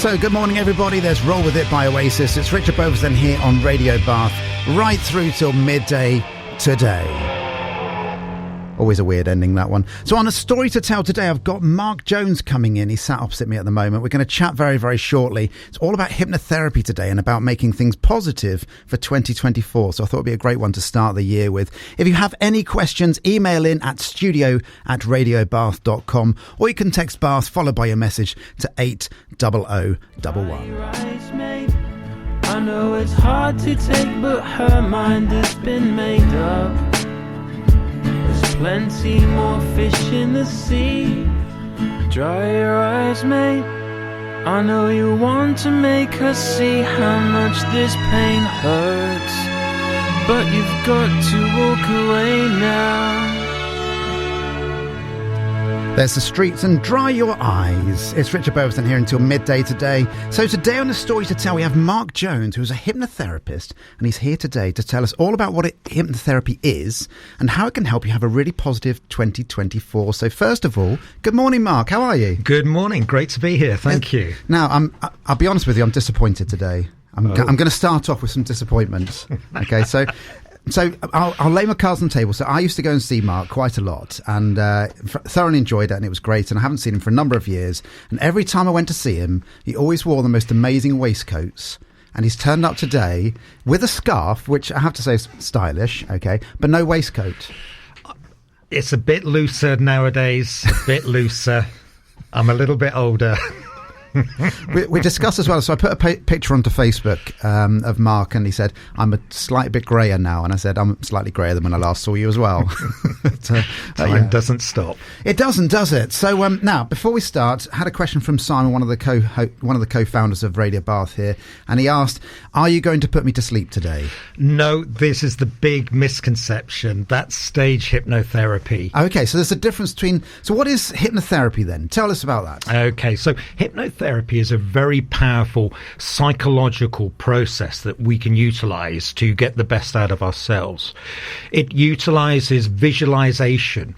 So, good morning, everybody. There's Roll With It by Oasis. It's Richard Beauvoisin here on Radio Bath, right through till midday today. Always a weird ending, that one. So on A Story to Tell today, I've got Mark Jones coming in. He's sat opposite me at the moment. We're going to chat very, very shortly. It's all about hypnotherapy today and about making things positive for 2024. So I thought it'd be a great one to start the year with. If you have any questions, email in at studio@radiobath.com, or you can text Bath followed by your message to 80011. I know it's hard to take, but her mind has been made up. There's plenty more fish in the sea. Dry your eyes, mate. I know you want to make her see how much this pain hurts, but you've got to walk away now. There's the streets and dry your eyes. It's Richard Beauvoisin here until midday today. So today on A Story to Tell, we have Mark Jones, who's a hypnotherapist, and he's here today to tell us all about what hypnotherapy is and how it can help you have a really positive 2024. So first of all, good morning, Mark. How are you? Good morning. Great to be here. Thank you. Now, I'll be honest with you, I'm disappointed today. I'm going to start off with some disappointment. Okay, so I'll lay my cards on the table. So I used to go and see Mark quite a lot and thoroughly enjoyed it, and it was great. And I haven't seen him for a number of years. And every time I went to see him, he always wore the most amazing waistcoats. And he's turned up today with a scarf, which I have to say is stylish, okay, but no waistcoat. It's a bit looser nowadays, a bit looser. I'm a little bit older. we discussed as well, so I put a picture onto Facebook of Mark, and he said, I'm a slight bit greyer now, and I said, I'm slightly greyer than when I last saw you as well. Time doesn't stop. It doesn't, does it? So now, before we start, I had a question from Simon, one of the co-founders of Radio Bath here, and he asked, are you going to put me to sleep today? No, this is the big misconception. That's stage hypnotherapy. Okay, so there's a difference between... So what is hypnotherapy then? Tell us about that. Okay, so hypnotherapy is a very powerful psychological process that we can utilize to get the best out of ourselves. It utilizes visualization.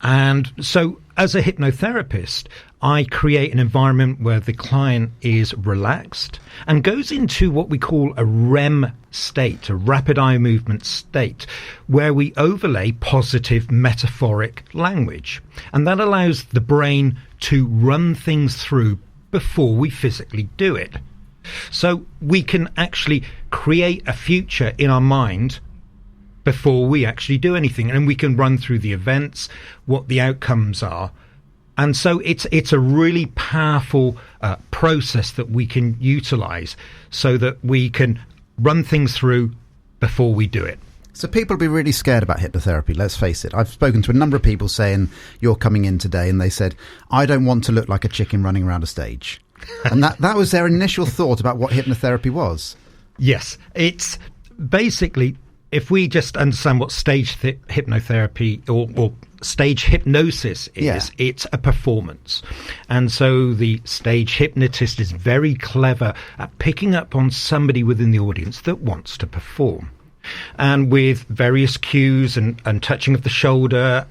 And so as a hypnotherapist, I create an environment where the client is relaxed and goes into what we call a REM state, a rapid eye movement state, where we overlay positive metaphoric language. And that allows the brain to run things through before we physically do it. So we can actually create a future in our mind before we actually do anything, and we can run through the events, what the outcomes are. And so it's a really powerful process that we can utilize so that we can run things through before we do it. So people will be really scared about hypnotherapy, let's face it. I've spoken to a number of people saying, you're coming in today, and they said, I don't want to look like a chicken running around a stage. And that was their initial thought about what hypnotherapy was. Yes, it's basically, if we just understand what stage hypnotherapy or stage hypnosis is, It's a performance. And so the stage hypnotist is very clever at picking up on somebody within the audience that wants to perform. And with various cues and touching of the shoulder,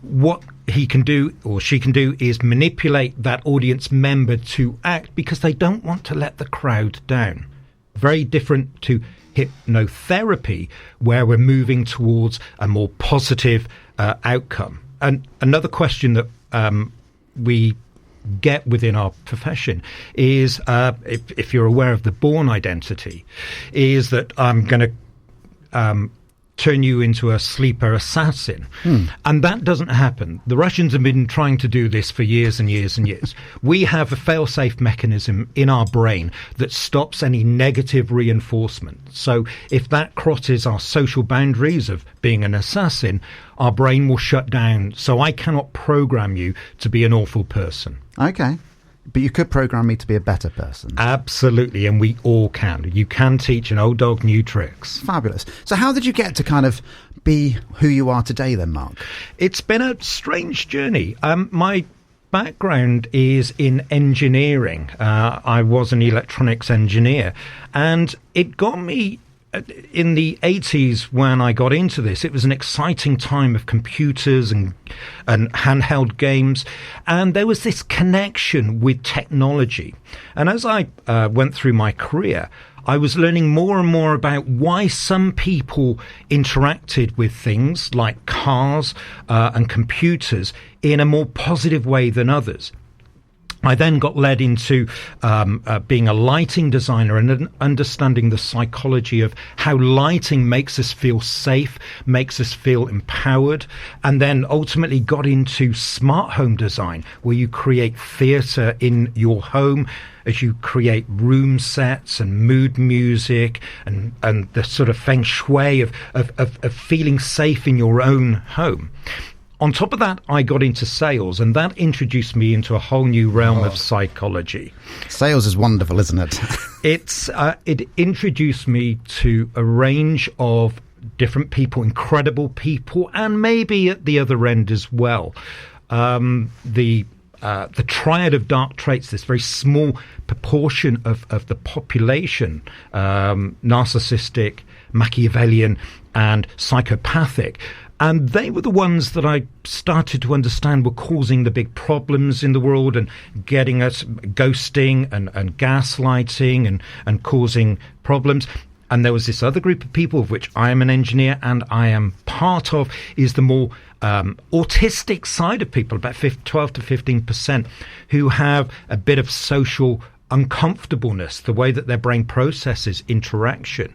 what he can do or she can do is manipulate that audience member to act because they don't want to let the crowd down. Very different to hypnotherapy, where we're moving towards a more positive outcome. And another question that we get within our profession is, if you're aware of the Bourne identity, is that I'm going to turn you into a sleeper assassin. And that doesn't happen. The Russians have been trying to do this for years and years and years. We have a fail-safe mechanism in our brain that stops any negative reinforcement. So if that crosses our social boundaries of being an assassin, our brain will shut down. So I cannot program you to be an awful person. Okay. But you could program me to be a better person. Absolutely, and we all can. You can teach an old dog new tricks. Fabulous. So how did you get to kind of be who you are today then, Mark? It's been a strange journey. My background is in engineering. I was an electronics engineer, and it got me in the 80s, when I got into this, it was an exciting time of computers and handheld games. And there was this connection with technology. And as I went through my career, I was learning more and more about why some people interacted with things like cars and computers in a more positive way than others. I then got led into being a lighting designer and understanding the psychology of how lighting makes us feel safe, makes us feel empowered, and then ultimately got into smart home design, where you create theatre in your home as you create room sets and mood music and the sort of feng shui of feeling safe in your own home. On top of that, I got into sales, and that introduced me into a whole new realm of psychology. Sales is wonderful, isn't it? It introduced me to a range of different people, incredible people, and maybe at the other end as well. The triad of dark traits, this very small proportion of the population, narcissistic, Machiavellian, and psychopathic. And they were the ones that I started to understand were causing the big problems in the world and getting us ghosting and gaslighting and causing problems. And there was this other group of people, of which I am an engineer and I am part of, is the more autistic side of people, about 12 to 15%, who have a bit of social uncomfortableness, the way that their brain processes interaction.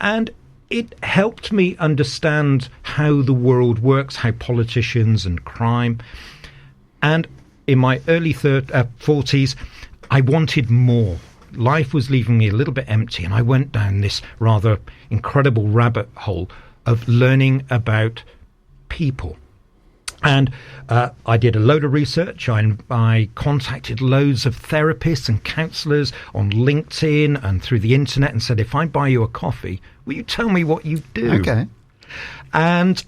And it helped me understand how the world works, how politicians and crime. And in my early 40s, I wanted more. Life was leaving me a little bit empty, and I went down this rather incredible rabbit hole of learning about people. And I did a load of research. I contacted loads of therapists and counsellors on LinkedIn and through the internet and said, if I buy you a coffee, will you tell me what you do? Okay. And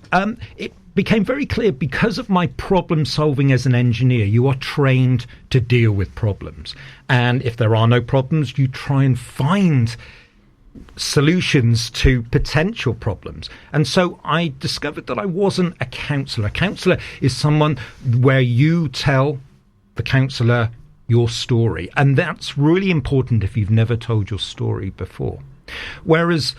it became very clear, because of my problem solving as an engineer, you are trained to deal with problems. And if there are no problems, you try and find solutions to potential problems. And so I discovered that I wasn't a counsellor. A counsellor is someone where you tell the counsellor your story. And that's really important if you've never told your story before. Whereas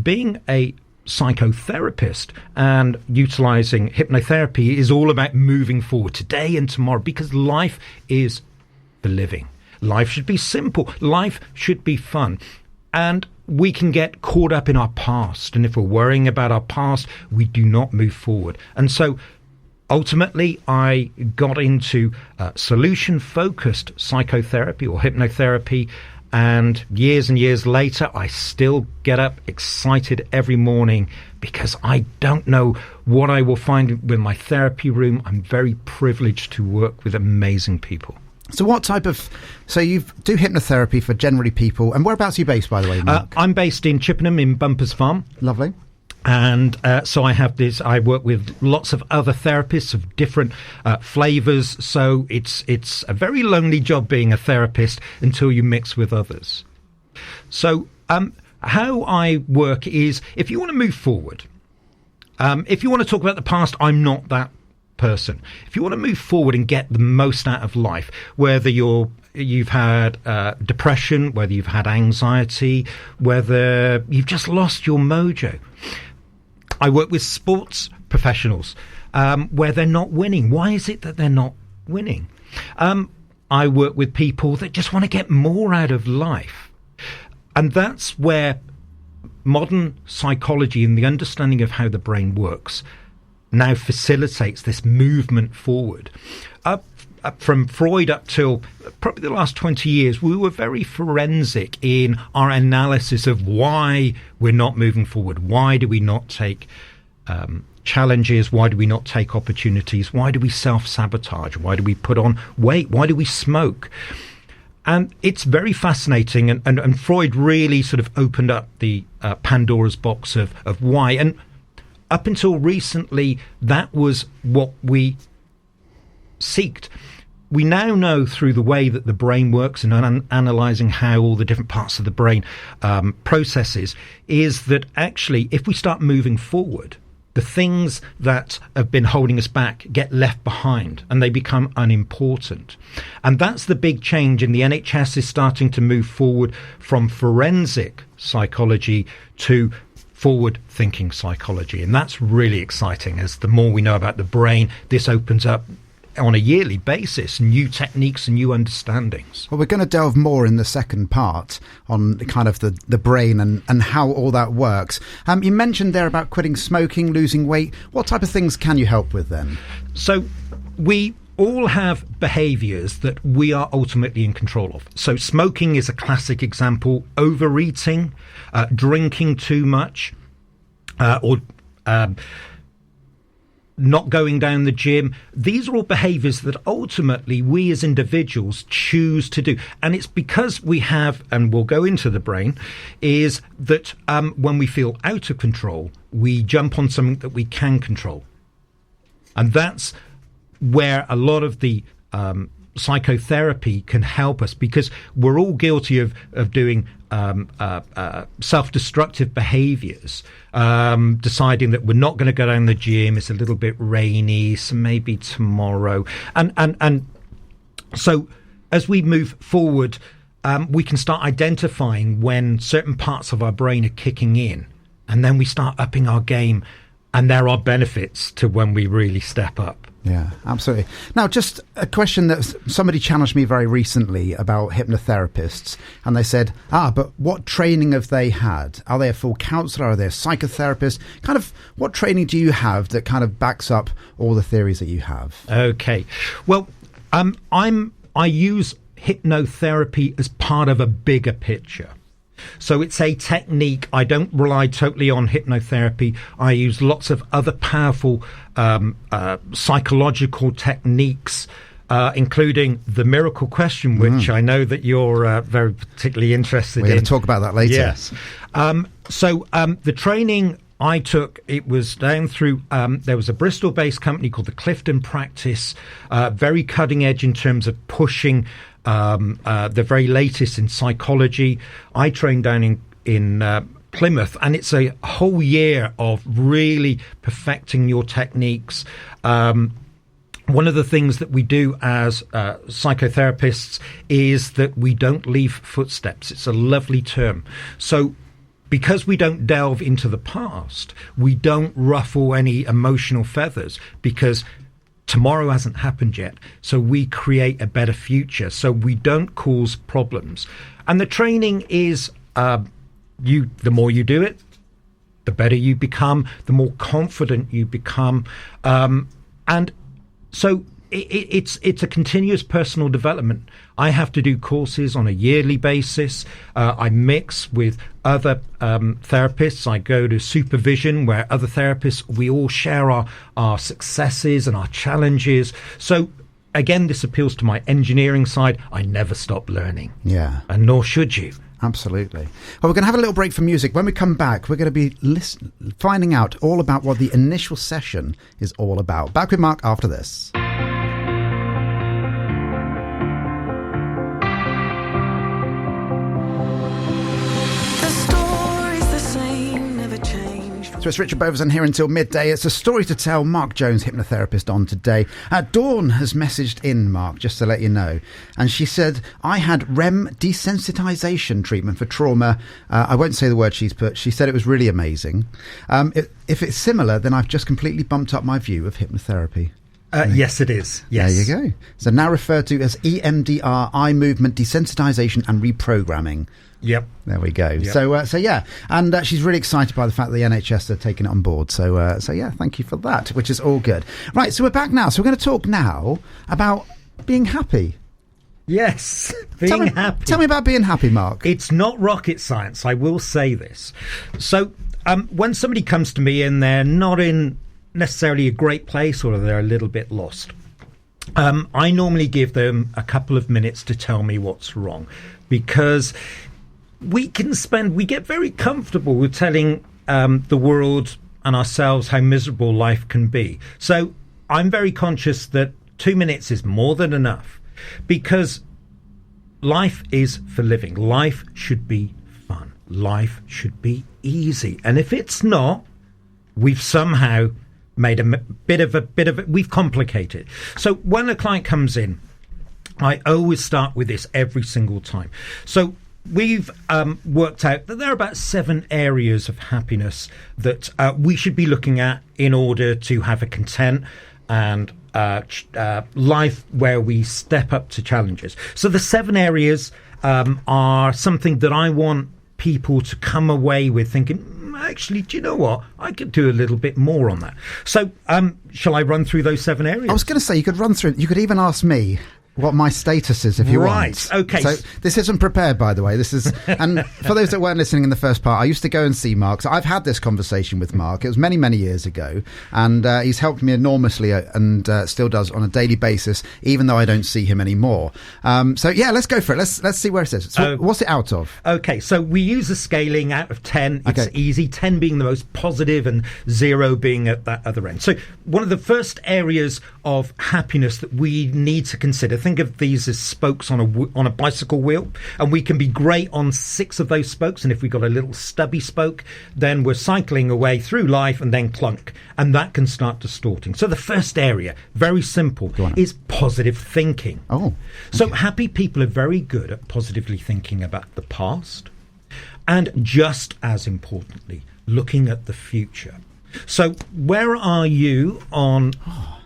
being a psychotherapist and utilizing hypnotherapy is all about moving forward today and tomorrow, because life is for living. Life should be simple. Life should be fun. And we can get caught up in our past. And if we're worrying about our past, we do not move forward. And so ultimately, I got into solution-focused psychotherapy or hypnotherapy. And years later, I still get up excited every morning because I don't know what I will find with my therapy room. I'm very privileged to work with amazing people. So what type of... So you do hypnotherapy for generally people. And whereabouts are you based, by the way, Mark? I'm based in Chippenham in Bumpers Farm. Lovely. And so I work with lots of other therapists of different flavours. So it's a very lonely job being a therapist until you mix with others. So how I work is, if you want to move forward, if you want to talk about the past, I'm not that person. If you want to move forward and get the most out of life, whether you've had depression, whether you've had anxiety, whether you've just lost your mojo. I work with sports professionals where they're not winning. Why is it that they're not winning? I work with people that just want to get more out of life. And that's where modern psychology and the understanding of how the brain works now facilitates this movement forward. From Freud up till probably the last 20 years, we were very forensic in our analysis of why we're not moving forward. Why do we not take challenges? Why do we not take opportunities? Why do we self-sabotage? Why do we put on weight? Why do we smoke? And it's very fascinating. And Freud really sort of opened up the Pandora's box of why. And up until recently, that was what we seeked. we now know through the way that the brain works and analysing how all the different parts of the brain processes, is that actually if we start moving forward, the things that have been holding us back get left behind and they become unimportant. And that's the big change. And the NHS is starting to move forward from forensic psychology to forward-thinking psychology. And that's really exciting. As the more we know about the brain, this opens up on a yearly basis new techniques and new understandings. Well, we're going to delve more in the second part on kind of the brain and how all that works. You mentioned there about quitting smoking, losing weight. What type of things can you help with then? So we all have behaviours that we are ultimately in control of. So smoking is a classic example. Overeating, drinking too much, or not going down the gym. These are all behaviours that ultimately we as individuals choose to do. And it's because we have, and we'll go into the brain, is that when we feel out of control, we jump on something that we can control. And that's where a lot of the psychotherapy can help us, because we're all guilty of doing self-destructive behaviours, deciding that we're not going to go down the gym, it's a little bit rainy, so maybe tomorrow. And so as we move forward, we can start identifying when certain parts of our brain are kicking in, and then we start upping our game, and there are benefits to when we really step up. Yeah, absolutely. Now, just a question that somebody challenged me very recently about hypnotherapists, and they said, but what training have they had? Are they a full counsellor? Are they a psychotherapist? Kind of, what training do you have that kind of backs up all the theories that you have? Okay. Well, I use hypnotherapy as part of a bigger picture. So it's a technique. I don't rely totally on hypnotherapy. I use lots of other powerful psychological techniques, including the miracle question, which I know that you're very particularly interested in. We're going to talk about that later. Yes. So the training I took, it was down through, there was a Bristol-based company called the Clifton Practice, very cutting edge in terms of pushing the very latest in psychology. I trained down in Plymouth, and it's a whole year of really perfecting your techniques. One of the things that we do as psychotherapists is that we don't leave footsteps. It's a lovely term. So because we don't delve into the past, we don't ruffle any emotional feathers, because tomorrow hasn't happened yet. So we create a better future. So we don't cause problems. And the training is, the more you do it, the better you become, the more confident you become. And so it's a continuous personal development. I have to do courses on a yearly basis. I mix with other therapists. I go to supervision where other therapists, we all share our successes and our challenges. So again, this appeals to my engineering side. I never stop learning. Yeah. And nor should you. Absolutely. Well, we're going to have a little break for music. When we come back, we're going to be finding out all about what the initial session is all about. Back with Mark after this. So it's Richard Beauvoisin here until midday. It's a story to tell. Mark Jones, hypnotherapist, on today. Dawn has messaged in, Mark, just to let you know. And she said, I had REM desensitization treatment for trauma. I won't say the word she's put. She said it was really amazing. If it's similar, then I've just completely bumped up my view of hypnotherapy. Yes, it is. Yes. There you go. So now referred to as EMDR, eye movement desensitization and reprogramming. Yep. There we go. Yep. So yeah, and she's really excited by the fact that the NHS are taking it on board. So yeah, thank you for that, which is all good. Right, so we're back now. So we're going to talk now about being happy. Yes, being happy. Tell me about being happy, Mark. It's not rocket science, I will say this. So when somebody comes to me and they're not in necessarily a great place, or they're a little bit lost, I normally give them a couple of minutes to tell me what's wrong, because we get very comfortable with telling the world and ourselves how miserable life can be. So I'm very conscious that 2 minutes is more than enough. Because life is for living. Life should be fun. Life should be easy. And if it's not, we've somehow made a bit of we've complicated. So when a client comes in, I always start with this every single time. So we've worked out that there are about 7 areas of happiness that we should be looking at in order to have a content and life where we step up to challenges. So the 7 areas are something that I want people to come away with thinking, actually, do you know what? I could do a little bit more on that. So shall I run through those 7 areas? I was going to say, you could run through it. You could even ask me what my status is if you want. Right, okay. So this isn't prepared, by the way. This is, and for those that weren't listening in the first part, I used to go and see Mark. So I've had this conversation with Mark. It was many, many years ago, and he's helped me enormously and still does on a daily basis, even though I don't see him anymore. So yeah, let's go for it. Let's see where it is. So what's it out of? Okay, so we use a scaling out of 10. It's easy, 10 being the most positive and 0 being at that other end. So one of the first areas of happiness that we need to consider, think of these as spokes on a bicycle wheel, and we can be great on 6 of those spokes, and if we've got a little stubby spoke, then we're cycling away through life and then clunk, and that can start distorting. So the first area, very simple, is positive thinking. So happy people are very good at positively thinking about the past, and just as importantly, looking at the future. So where are you on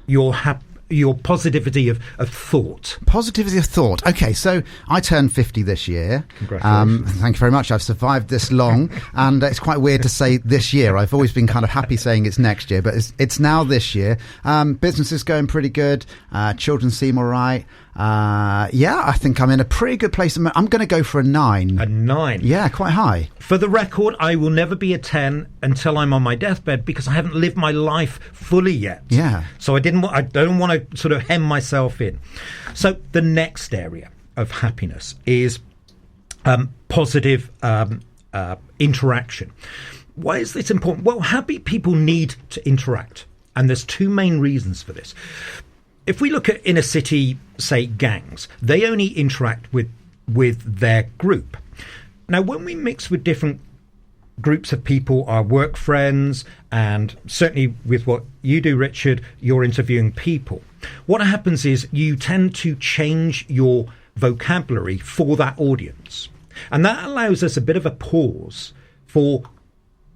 your positivity of thought? Positivity of thought. Okay, so I turned 50 this year. Congratulations. Thank you very much. I've survived this long, and it's quite weird to say this year. I've always been kind of happy saying it's next year, but it's now this year. Business is going pretty good. Children seem all right. I think I'm in a pretty good place. I'm going to go for a 9. A 9? Yeah, quite high. For the record, I will never be a 10 until I'm on my deathbed, because I haven't lived my life fully yet. Yeah. So I don't want to sort of hem myself in. So the next area of happiness is positive interaction. Why is this important? Well, happy people need to interact, and there's 2 main reasons for this. If we look at inner city, say, gangs, they only interact with their group. Now, when we mix with different groups of people, our work friends, and certainly with what you do, Richard, you're interviewing people, what happens is you tend to change your vocabulary for that audience. And that allows us a bit of a pause for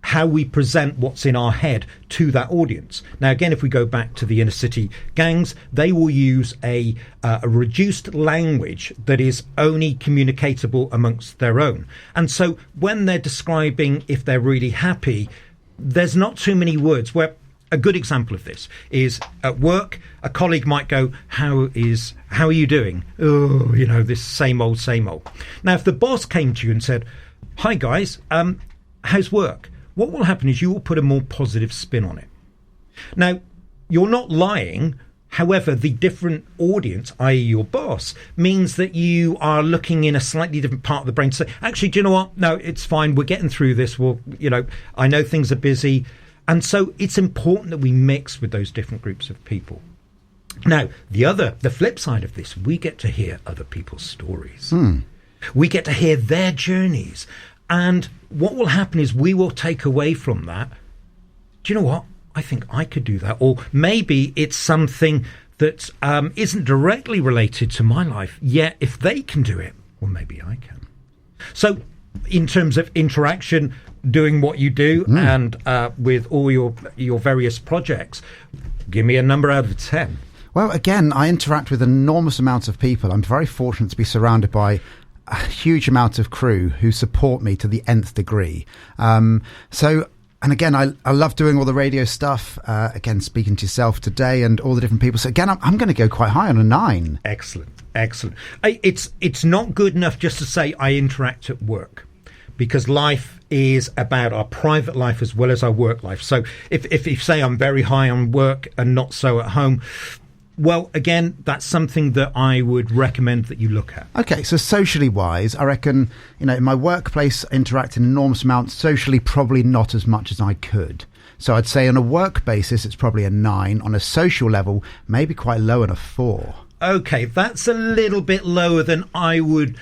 how we present what's in our head to that audience. Now, again, if we go back to the inner city gangs, they will use a reduced language that is only communicatable amongst their own. And so when they're describing if they're really happy, there's not too many words. Where a good example of this is at work, a colleague might go, how are you doing? Oh, this same old. Now, if the boss came to you and said, hi guys, how's work? What will happen is you will put a more positive spin on it. Now, you're not lying. However, the different audience, i.e. your boss, means that you are looking in a slightly different part of the brain to say, actually, do you know what? No, it's fine. We're getting through this. I know things are busy. And so it's important that we mix with those different groups of people. Now, the flip side of this, we get to hear other people's stories. We get to hear their journeys. And what will happen is we will take away from that, do you know what? I think I could do that. Or maybe it's something that isn't directly related to my life, yet if they can do it, well, maybe I can. So in terms of interaction, doing what you do and with all your various projects, give me a number out of 10. Well, again, I interact with enormous amounts of people. I'm very fortunate to be surrounded by a huge amount of crew who support me to the nth degree. And again, I love doing all the radio stuff. Again, speaking to yourself today and all the different people. So again, I'm going to go quite high on a 9. Excellent. It's not good enough just to say I interact at work, because life is about our private life as well as our work life. So if you say I'm very high on work and not so at home, well, again, that's something that I would recommend that you look at. Okay, so socially wise, I reckon, in my workplace, I interact in enormous amounts. Socially, probably not as much as I could. So I'd say on a work basis, it's probably a 9. On a social level, maybe quite low on a 4. Okay, that's a little bit lower than I would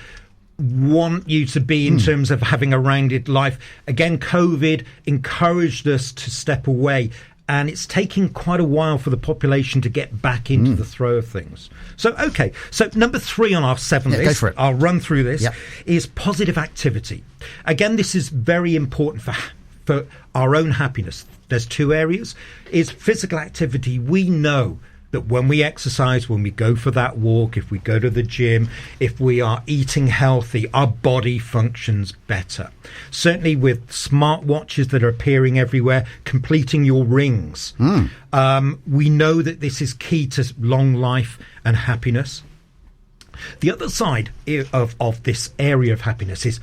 want you to be in terms of having a rounded life. Again, COVID encouraged us to step away, and it's taking quite a while for the population to get back into the throw of things. So, okay, so number 3 on our 7 list, go for it. I'll run through this, is positive activity. Again, this is very important for our own happiness. There's 2 areas. Is physical activity. We know that when we exercise, when we go for that walk, if we go to the gym, if we are eating healthy, our body functions better. Certainly with smartwatches that are appearing everywhere, completing your rings. We know that this is key to long life and happiness. The other side of this area of happiness is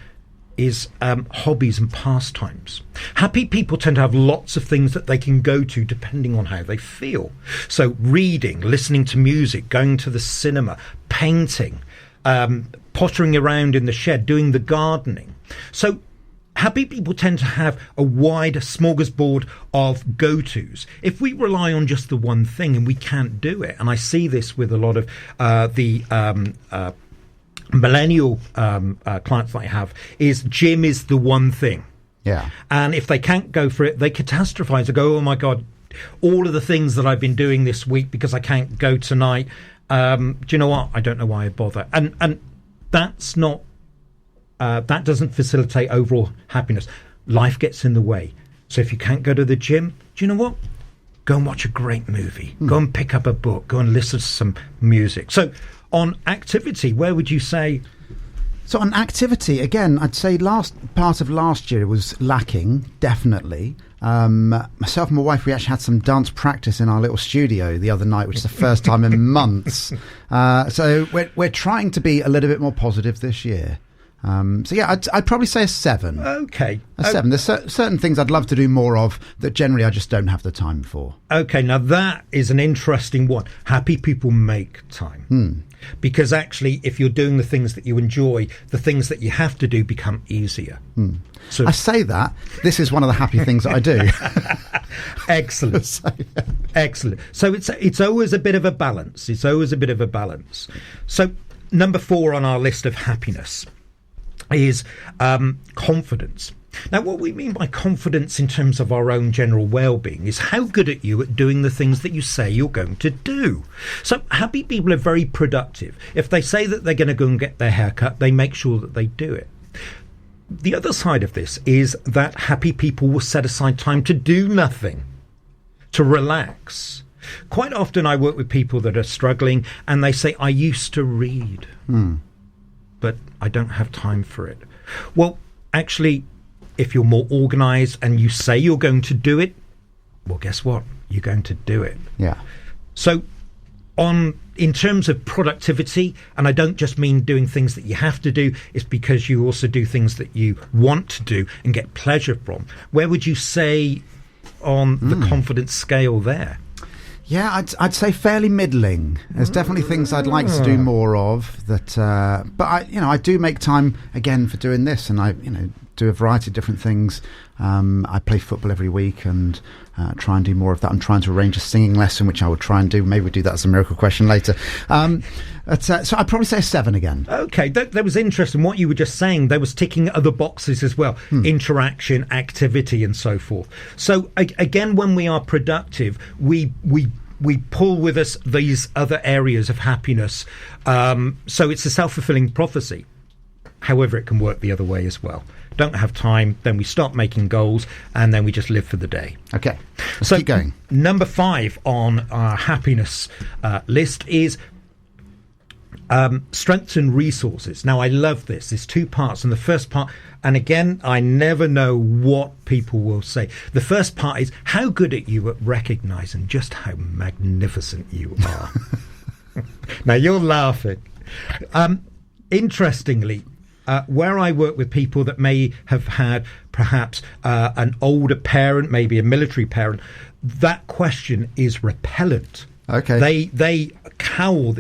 hobbies and pastimes. Happy people tend to have lots of things that they can go to depending on how they feel. So reading, listening to music, going to the cinema, painting, pottering around in the shed, doing the gardening. So happy people tend to have a wide smorgasbord of go-tos. If we rely on just the one thing, and we can't do it, and I see this with a lot of the millennial clients that I have, is gym is the one thing. Yeah. And if they can't go for it, they catastrophize and go, oh my God, all of the things that I've been doing this week because I can't go tonight. Do you know what? I don't know why I bother. And that's not, that doesn't facilitate overall happiness. Life gets in the way. So if you can't go to the gym, do you know what? Go and watch a great movie. Go and pick up a book. Go and listen to some music. So on activity, where would you say? So on activity, again, I'd say part of last year was lacking, definitely. Myself and my wife, we actually had some dance practice in our little studio the other night, which is the first time in months. So we're trying to be a little bit more positive this year. So yeah, I'd probably say a 7. Okay. A 7. There's certain things I'd love to do more of that generally I just don't have the time for. Okay, now that is an interesting one. Happy people make time. Because actually, if you're doing the things that you enjoy, the things that you have to do become easier. So I say that. This is one of the happy things that I do. Excellent. So, yeah. Excellent. So it's always a bit of a balance. It's always a bit of a balance. So number 4 on our list of happiness is confidence. Now, what we mean by confidence in terms of our own general well-being is how good are you at doing the things that you say you're going to do. So happy people are very productive. If they say that they're going to go and get their hair cut, they make sure that they do it. The other side of this is that happy people will set aside time to do nothing, to relax. Quite often I work with people that are struggling and they say, I used to read, but I don't have time for it. Well, actually, if you're more organized and you say you're going to do it, well, guess what? You're going to do it. Yeah. So in terms of productivity, and I don't just mean doing things that you have to do, it's because you also do things that you want to do and get pleasure from. Where would you say on the confidence scale there? Yeah, I'd say fairly middling. There's definitely things I'd like to do more of. But I do make time again for doing this, and I do a variety of different things. I play football every week and try and do more of that. I'm trying to arrange a singing lesson, which I would try and do. Maybe we'll do that as a miracle question later. So I'd probably say a 7 again. Okay, that was interesting. What you were just saying, there was ticking other boxes as well. Interaction, activity, and so forth. So again, when we are productive, we pull with us these other areas of happiness. So it's a self-fulfilling prophecy. However, it can work the other way as well. Don't have time, then we start making goals, and then we just live for the day. Okay, so keep going. Number 5 on our happiness list is strengths and resources. Now, I love this. There's 2 parts. And the first part, and again, I never know what people will say. The first part is how good are you at recognizing just how magnificent you are? Now, you're laughing. Interestingly, where I work with people that may have had perhaps an older parent, maybe a military parent, that question is repellent. Okay. They cowl.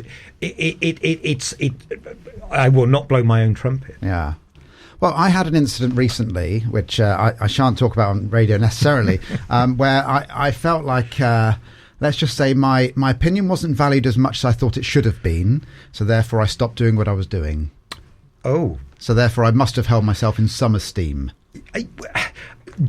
I will not blow my own trumpet. Yeah. Well, I had an incident recently, which I shan't talk about on radio necessarily, where I felt like there let's just say my opinion wasn't valued as much as I thought it should have been, so therefore I stopped doing what I was doing. Oh. So therefore I must have held myself in some esteem. Do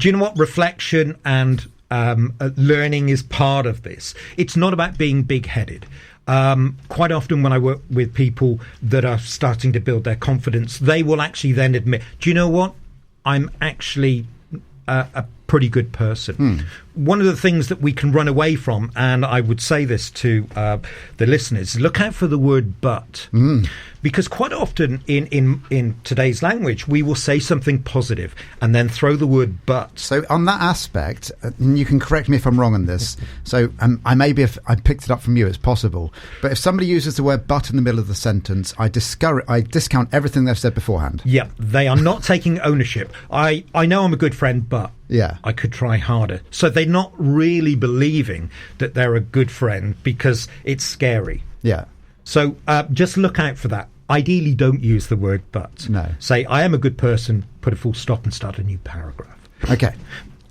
you know what? Reflection and learning is part of this. It's not about being big-headed. Quite often when I work with people that are starting to build their confidence, they will actually then admit, do you know what? I'm actually a pretty good person. One of the things that we can run away from, and I would say this to the listeners, look out for the word but. Because quite often in today's language, we will say something positive and then throw the word but. So on that aspect, and you can correct me if I'm wrong on this, so I maybe if I picked it up from you, it's possible, but if somebody uses the word but in the middle of the sentence, I discount everything they've said beforehand. Yeah, they are not taking ownership. I know I'm a good friend, but I could try harder. So they're not really believing that they're a good friend because it's scary. Yeah. So just look out for that. Ideally, don't use the word but. No. Say, I am a good person, put a full stop and start a new paragraph. Okay.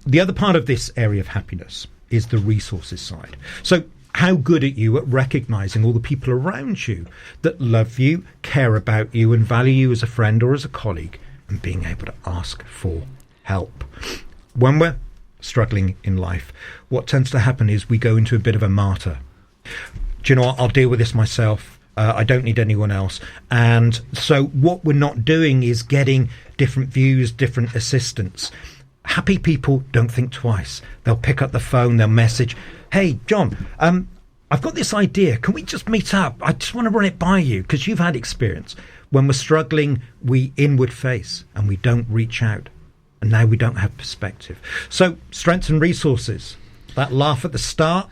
The other part of this area of happiness is the resources side. So how good are you at recognizing all the people around you that love you, care about you, and value you as a friend or as a colleague, and being able to ask for help? When we're struggling in life, what tends to happen is we go into a bit of a martyr. Do you know what? I'll deal with this myself. I don't need anyone else. And so what we're not doing is getting different views, different assistance. Happy people don't think twice. They'll pick up the phone, they'll message, hey, John, I've got this idea. Can we just meet up? I just want to run it by you because you've had experience. When we're struggling, we inward face and we don't reach out. And now we don't have perspective. So strengths and resources, that laugh at the start.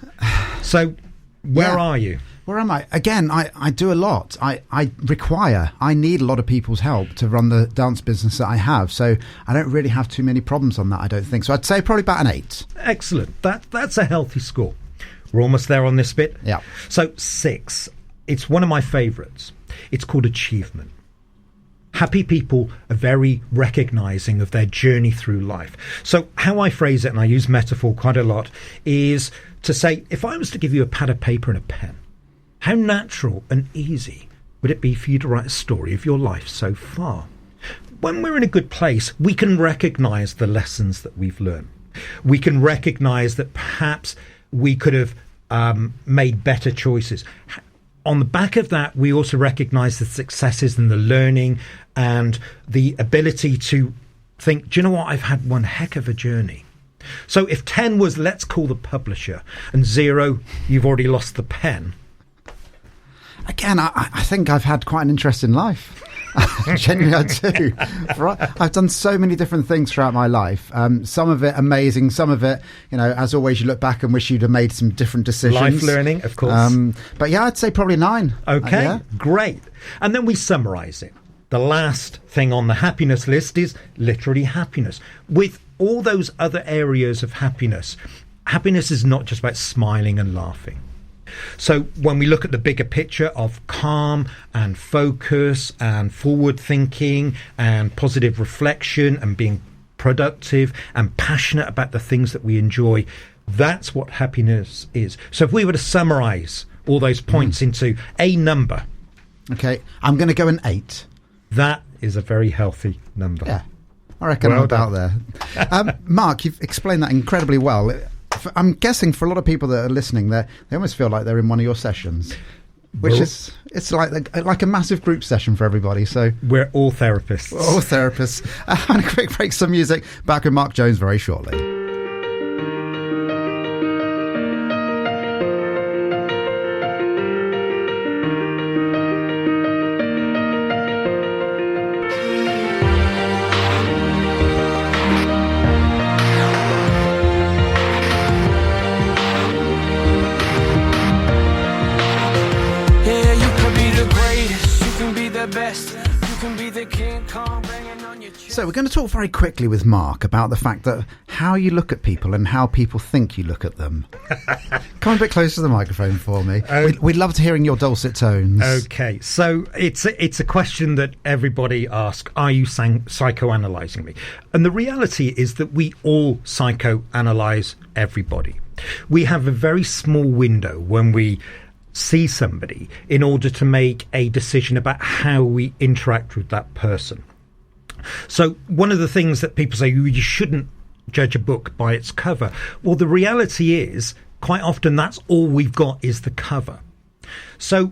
So where are you? Where am I? Again, I do a lot. I need a lot of people's help to run the dance business that I have. So I don't really have too many problems on that, I don't think. So I'd say probably about an 8. Excellent. That's a healthy score. We're almost there on this bit. Yeah. So 6. It's one of my favourites. It's called achievement. Happy people are very recognising of their journey through life. So how I phrase it, and I use metaphor quite a lot, is to say, if I was to give you a pad of paper and a pen, how natural and easy would it be for you to write a story of your life so far? When we're in a good place, we can recognise the lessons that we've learned. We can recognise that perhaps we could have made better choices. On the back of that, we also recognise the successes and the learning and the ability to think, do you know what, I've had one heck of a journey. So if 10 was let's call the publisher and 0, you've already lost the pen. Again, I think I've had quite an interesting life. Genuinely, I do. I've done so many different things throughout my life. Some of it amazing, some of it, as always, you look back and wish you'd have made some different decisions. Life learning, of course. But yeah, I'd say probably 9. Okay, great. And then we summarise it. The last thing on the happiness list is literally happiness. With all those other areas of happiness, happiness is not just about smiling and laughing. So when we look at the bigger picture of calm and focus and forward thinking and positive reflection and being productive and passionate about the things that we enjoy, that's what happiness is. So if we were to summarize all those points into a number. Okay, I'm going to go an 8. That is a very healthy number. Yeah, I reckon I'm about there. Mark, you've explained that incredibly well. I'm guessing for a lot of people that are listening, they almost feel like they're in one of your sessions, which it's like a massive group session for everybody. So we're all therapists. We're all therapists. And a quick break, some music. Back with Mark Jones very shortly. So we're going to talk very quickly with Mark about the fact that how you look at people and how people think you look at them. Come a bit closer to the microphone for me. We'd love to hearing your dulcet tones. Okay, so it's a question that everybody asks, are you psychoanalyzing me? And the reality is that we all psychoanalyze everybody. We have a very small window when we see somebody in order to make a decision about how we interact with that person. So one of the things that people say, you shouldn't judge a book by its cover. Well, the reality is, quite often that's all we've got is the cover. So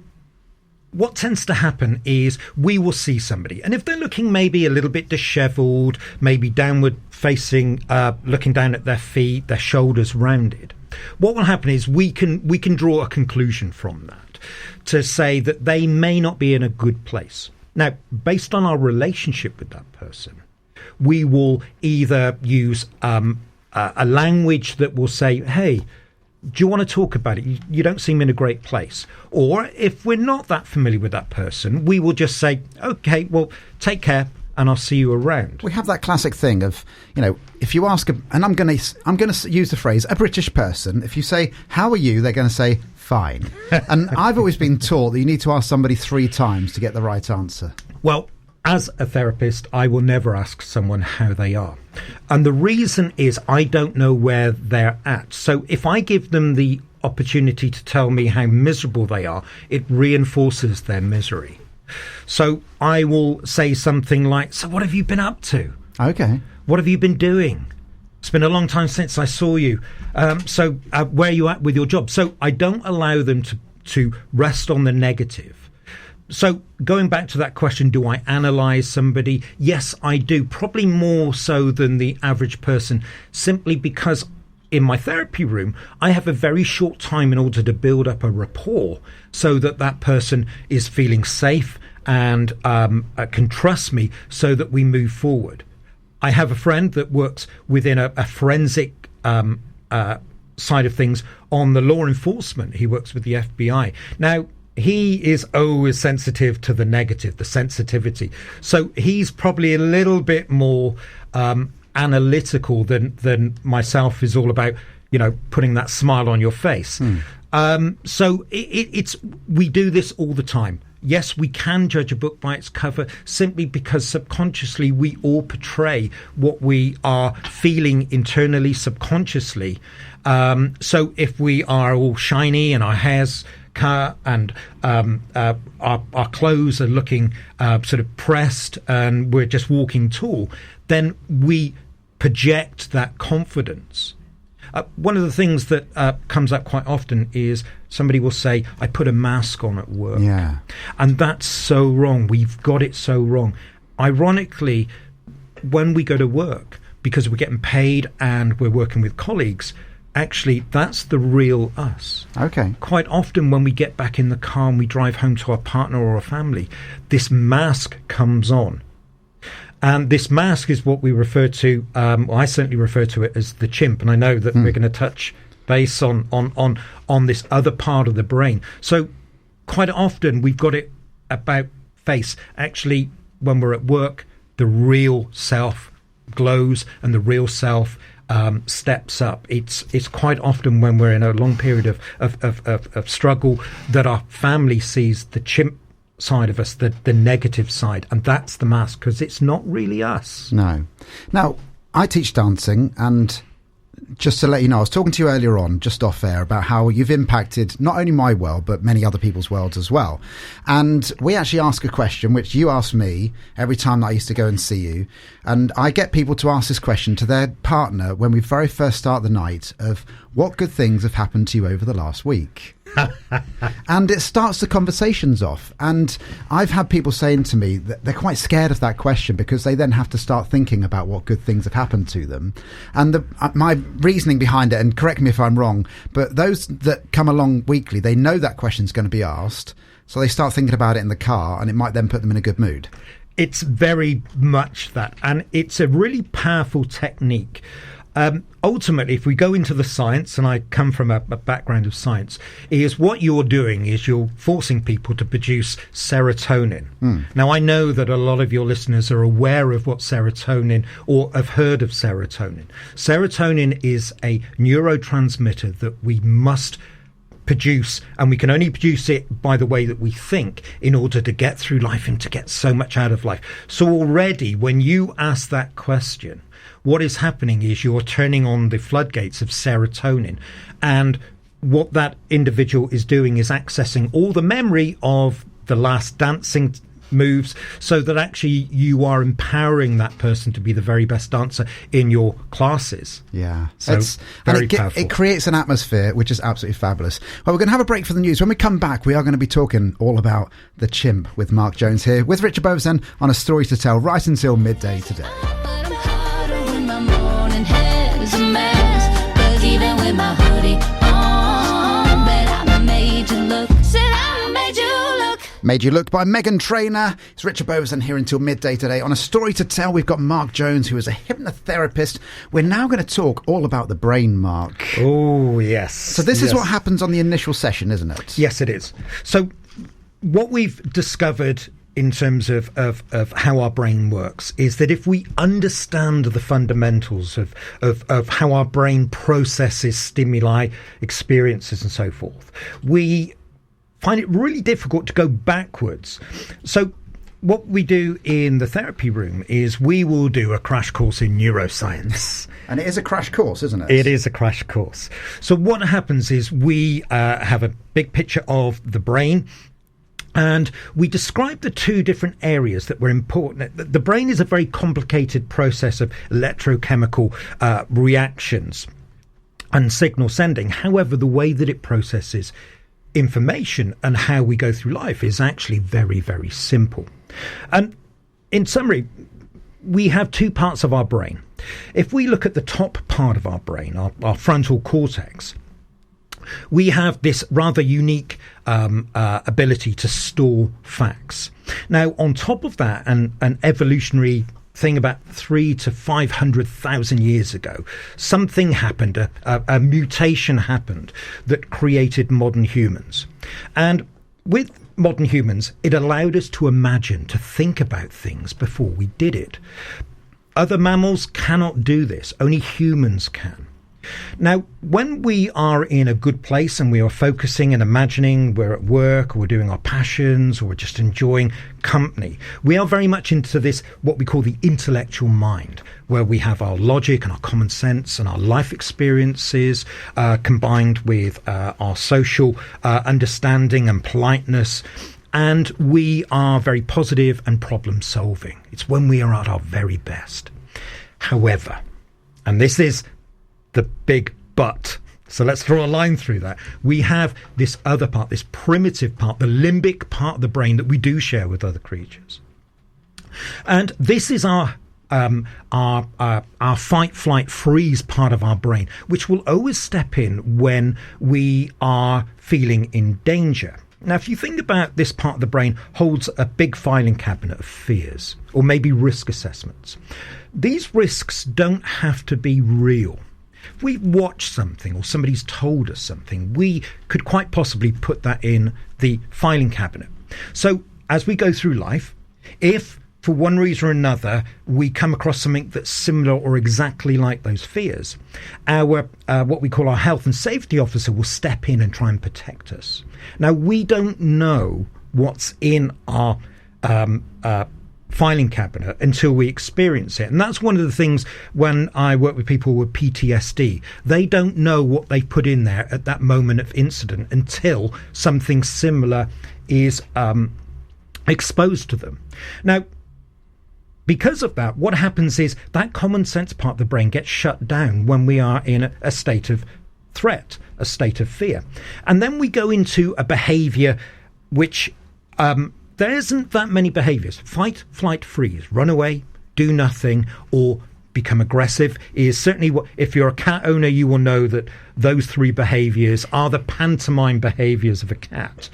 what tends to happen is we will see somebody, and if they're looking maybe a little bit disheveled, maybe downward facing, looking down at their feet, their shoulders rounded, what will happen is we can draw a conclusion from that to say that they may not be in a good place. Now, based on our relationship with that person, we will either use a language that will say, hey, do you want to talk about it? You don't seem in a great place. Or if we're not that familiar with that person, we will just say, okay, well, take care, and I'll see you around. We have that classic thing of, if you ask, and I'm going to use the phrase, a British person, if you say, how are you? They're going to say, fine. And I've always been taught that you need to ask somebody 3 times to get the right answer. Well, as a therapist, I will never ask someone how they are. And the reason is I don't know where they're at. So if I give them the opportunity to tell me how miserable they are, it reinforces their misery. So I will say something like, so what have you been up to? Okay. What have you been doing? It's been a long time since I saw you. So where are you at with your job? So I don't allow them to rest on the negative. So going back to that question, do I analyze somebody? Yes, I do. Probably more so than the average person, simply because in my therapy room, I have a very short time in order to build up a rapport so that person is feeling safe and can trust me so that we move forward. I have a friend that works within a forensic side of things on the law enforcement. He works with the FBI. Now, he is always sensitive to the negative, the sensitivity. So he's probably a little bit more analytical than myself is all about, putting that smile on your face. So we do this all the time. Yes, we can judge a book by its cover simply because subconsciously we all portray what we are feeling internally, subconsciously. So if we are all shiny and our hair's cut and our clothes are looking sort of pressed and we're just walking tall, then we project that confidence. One of the things that comes up quite often is somebody will say, I put a mask on at work. Yeah. And that's so wrong. We've got it so wrong. Ironically, when we go to work, because we're getting paid and we're working with colleagues, actually, that's the real us. Okay. Quite often when we get back in the car and we drive home to our partner or a family, this mask comes on. And this mask is what we refer to, I certainly refer to it as the chimp. And I know that we're going to touch base on this other part of the brain. So quite often we've got it about face. Actually, when we're at work, the real self glows and the real self steps up. It's quite often when we're in a long period of struggle that our family sees the chimp side of us, the negative side, and that's the mask, because it's not really us. No. Now, I teach dancing, and just to let you know, I was talking to you earlier on, just off air, about how you've impacted not only my world, but many other people's worlds as well. And we actually ask a question, which you ask me every time that I used to go and see you. And I get people to ask this question to their partner when we very first start the night of, what good things have happened to you over the last week? And it starts the conversations off. And I've had people saying to me that they're quite scared of that question because they then have to start thinking about what good things have happened to them. And my reasoning behind it, and correct me if I'm wrong, but those that come along weekly, they know that question's going to be asked. So they start thinking about it in the car, and it might then put them in a good mood. It's very much that. And it's a really powerful technique. Ultimately, if we go into the science, and I come from a background of science, is what you're doing is you're forcing people to produce serotonin. Now, I know that a lot of your listeners are aware of what serotonin, or have heard of serotonin. Serotonin is a neurotransmitter that we must produce, and we can only produce it by the way that we think in order to get through life and to get so much out of life. So already when you ask that question, what is happening is you're turning on the floodgates of serotonin, and what that individual is doing is accessing all the memory of the last dancing moves, so that actually you are empowering that person to be the very best dancer in your classes. Yeah. So very powerful. It creates an atmosphere which is absolutely fabulous. Well, we're going to have a break for the news. When we come back, we are going to be talking all about the chimp with Mark Jones here with Richard Beauvoisin on A Story to Tell right until midday today. But I'm harder when my morning hair is a mess. 'Cause even with my hoodie on, bet I made you look. Said I made you look. Made You Look by Megan Trainor. It's Richard Beauvoisin here until midday today. On A Story to Tell, we've got Mark Jones, who is a hypnotherapist. We're now going to talk all about the brain, Mark. Oh, yes. So this is what happens on the initial session, isn't it? Yes, it is. So what we've discovered in terms of how our brain works is that if we understand the fundamentals of how our brain processes stimuli, experiences and so forth, we find it really difficult to go backwards. So what we do in the therapy room is we will do a crash course in neuroscience. And it is a crash course, isn't it? It is a crash course. So what happens is we have a big picture of the brain, and we describe the two different areas that were important. The brain is a very complicated process of electrochemical reactions and signal sending. However, the way that it processes information and how we go through life is actually very, very simple. And in summary, we have two parts of our brain. If we look at the top part of our brain, our frontal cortex, we have this rather unique ability to store facts. Now, on top of that, an evolutionary thing about 300,000 to 500,000 years ago, something happened, a mutation happened that created modern humans. And with modern humans, it allowed us to imagine, to think about things before we did it. Other mammals cannot do this, only humans can. Now, when we are in a good place and we are focusing and imagining we're at work or we're doing our passions or we're just enjoying company, we are very much into this, what we call the intellectual mind, where we have our logic and our common sense and our life experiences combined with our social understanding and politeness. And we are very positive and problem solving. It's when we are at our very best. However, and this is the big but, so let's draw a line through that. We have this other part, this primitive part, the limbic part of the brain that we do share with other creatures. And this is our fight, flight, freeze part of our brain, which will always step in when we are feeling in danger. Now, if you think about this part of the brain holds a big filing cabinet of fears or maybe risk assessments. These risks don't have to be real. If we've watched something or somebody's told us something, we could quite possibly put that in the filing cabinet. So as we go through life, if for one reason or another we come across something that's similar or exactly like those fears, our what we call our health and safety officer will step in and try and protect us. Now, we don't know what's in our filing cabinet until we experience it. And that's one of the things when I work with people with PTSD. They don't know what they put in there at that moment of incident until something similar is exposed to them. Now, because of that, what happens is that common sense part of the brain gets shut down when we are in a state of threat, a state of fear. And then we go into a behavior which there isn't that many behaviors. Fight, flight, freeze, run away, do nothing, or become aggressive is certainly what, if you're a cat owner, you will know that those three behaviors are the pantomime behaviors of a cat.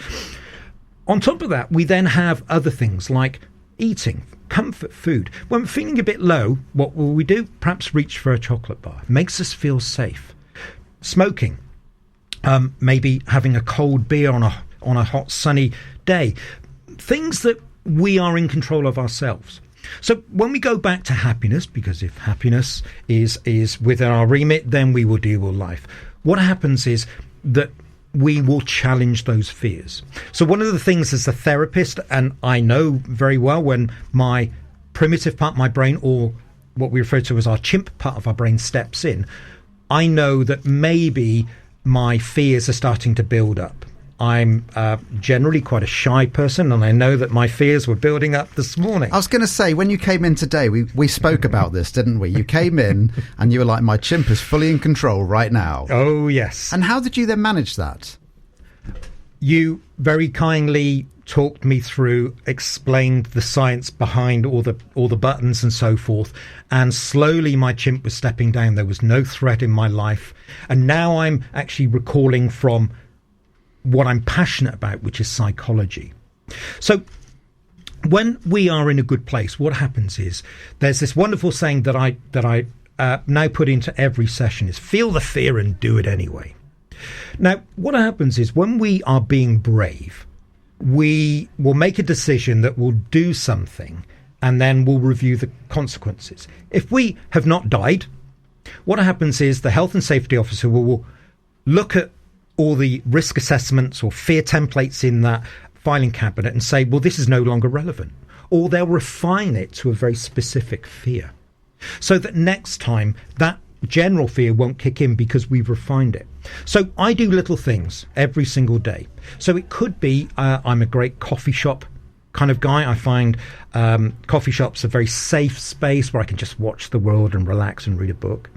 On top of that, we then have other things like eating, comfort food. When we're feeling a bit low, what will we do? Perhaps reach for a chocolate bar. Makes us feel safe. Smoking, maybe having a cold beer on a hot sunny day. Things that we are in control of ourselves. So when we go back to happiness, because if happiness is within our remit, then we will deal with life. What happens is that we will challenge those fears. So one of the things as a therapist, and I know very well when my primitive part of my brain, or what we refer to as our chimp part of our brain, steps in, I know that maybe my fears are starting to build up. I'm generally quite a shy person, and I know that my fears were building up this morning. I was going to say, when you came in today, we spoke about this, didn't we? You came in and you were like, my chimp is fully in control right now. Oh, yes. And how did you then manage that? You very kindly talked me through, explained the science behind all the buttons and so forth, and slowly my chimp was stepping down. There was no threat in my life, and now I'm actually recalling from what I'm passionate about, which is psychology. So when we are in a good place, what happens is there's this wonderful saying that I now put into every session is feel the fear and do it anyway. Now, what happens is when we are being brave, we will make a decision that will do something, and then we'll review the consequences. If we have not died, what happens is the health and safety officer will look at all the risk assessments or fear templates in that filing cabinet and say, well, this is no longer relevant. Or they'll refine it to a very specific fear, so that next time that general fear won't kick in because we've refined it. So I do little things every single day. So it could be I'm a great coffee shop kind of guy. I find coffee shops a very safe space where I can just watch the world and relax and read a book.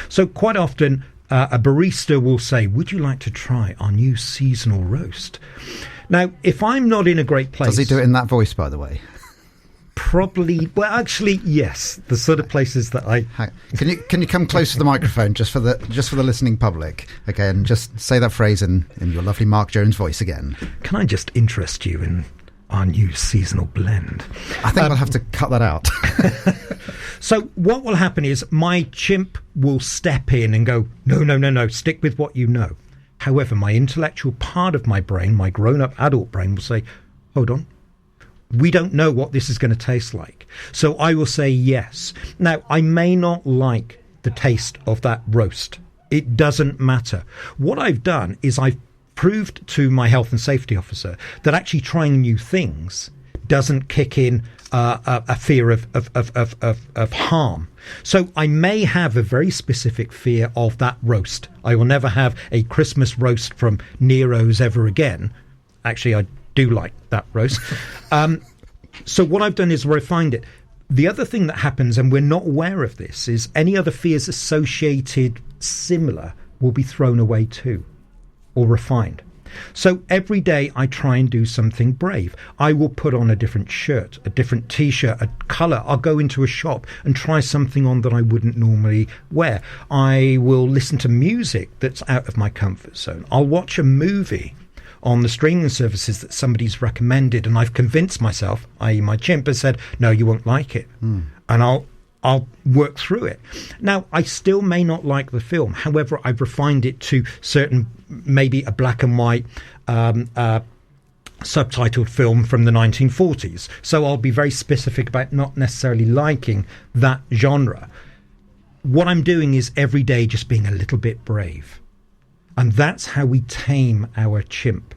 So quite often a barista will say, would you like to try our new seasonal roast? Now, if I'm not in a great place... Does he do it in that voice, by the way? Probably. Well, actually, yes. The sort of places that I... Can you come close to the microphone just for the listening public? Okay, and just say that phrase in your lovely Mark Jones voice again. Can I just interest you in our new seasonal blend? I think we'll have to cut that out. So what will happen is my chimp will step in and go, no, stick with what you know. However, my intellectual part of my brain, my grown-up adult brain, will say, hold on, we don't know what this is going to taste like. So I will say yes. Now, I may not like the taste of that roast. It doesn't matter. What I've done is I've proved to my health and safety officer that actually trying new things doesn't kick in a fear of harm. So I may have a very specific fear of that roast. I will never have a Christmas roast from Nero's ever again. Actually, I do like that roast. So what I've done is refined it. The other thing that happens, and we're not aware of this, is any other fears associated similar will be thrown away too, or refined. So every day I try and do something brave. I will put on a different shirt, a different T-shirt, a colour. I'll go into a shop and try something on that I wouldn't normally wear. I will listen to music that's out of my comfort zone. I'll watch a movie on the streaming services that somebody's recommended, and I've convinced myself, i.e. my chimp has said, no, you won't like it. And I'll work through it. Now, I still may not like the film. However, I've refined it to certain, maybe a black and white subtitled film from the 1940s. So I'll be very specific about not necessarily liking that genre. What I'm doing is every day just being a little bit brave. And that's how we tame our chimp.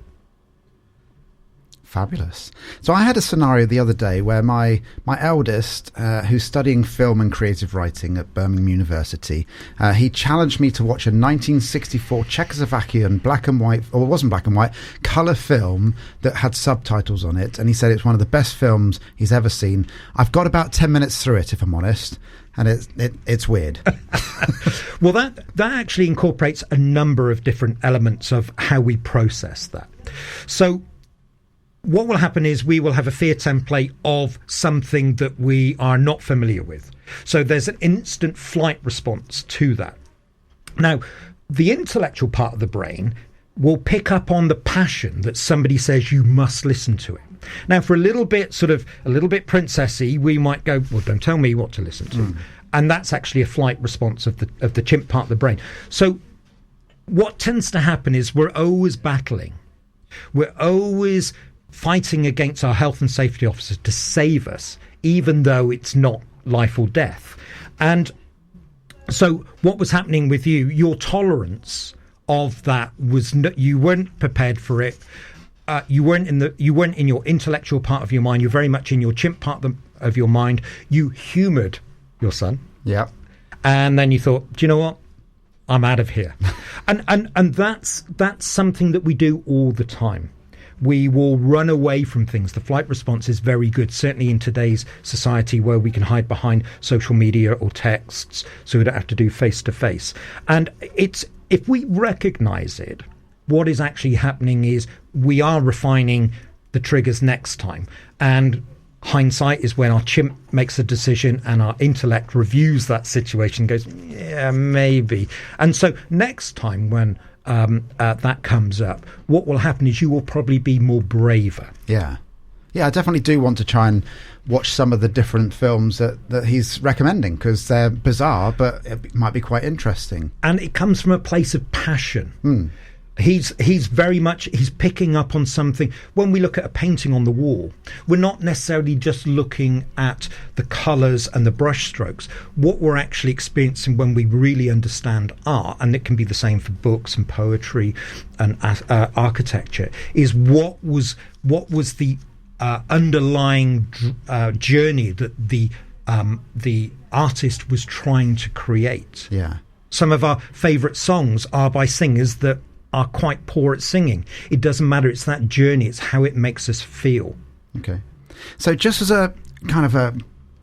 Fabulous. So I had a scenario the other day where my eldest, who's studying film and creative writing at Birmingham University, he challenged me to watch a 1964 Czechoslovakian black and white, or it wasn't black and white, colour film that had subtitles on it. And he said it's one of the best films he's ever seen. I've got about 10 minutes through it, if I'm honest. And it's weird. Well, that actually incorporates a number of different elements of how we process that. So what will happen is we will have a fear template of something that we are not familiar with. So there's an instant flight response to that. Now, the intellectual part of the brain will pick up on the passion that somebody says you must listen to it. Now, for a little bit princessy, we might go, well, don't tell me what to listen to. And that's actually a flight response of the chimp part of the brain. So what tends to happen is we're always battling. We're always fighting against our health and safety officers to save us, even though it's not life or death. And so what was happening with you, your tolerance of that was you weren't prepared for it. You weren't in your intellectual part of your mind. You're very much in your chimp part of your mind. You humoured your son. Yeah. And then you thought, do you know what? I'm out of here. and that's something that we do all the time. We will run away from things. The flight response is very good, certainly in today's society where we can hide behind social media or texts, so we don't have to do face-to-face. And if we recognise it, what is actually happening is we are refining the triggers next time. And hindsight is when our chimp makes a decision and our intellect reviews that situation and goes, yeah, maybe. And so next time when that comes up, what will happen is you will probably be more braver. Yeah. Yeah, I definitely do want to try and watch some of the different films that he's recommending, because they're bizarre, but it might be quite interesting. And it comes from a place of passion. He's very much, he's picking up on something. When we look at a painting on the wall, we're not necessarily just looking at the colours and the brush strokes. What we're actually experiencing when we really understand art, and it can be the same for books and poetry and architecture, is what was the underlying journey that the artist was trying to create. Yeah. Some of our favourite songs are by singers that are quite poor at singing. It doesn't matter. It's that journey. It's how it makes us feel. Okay. So just as a kind of a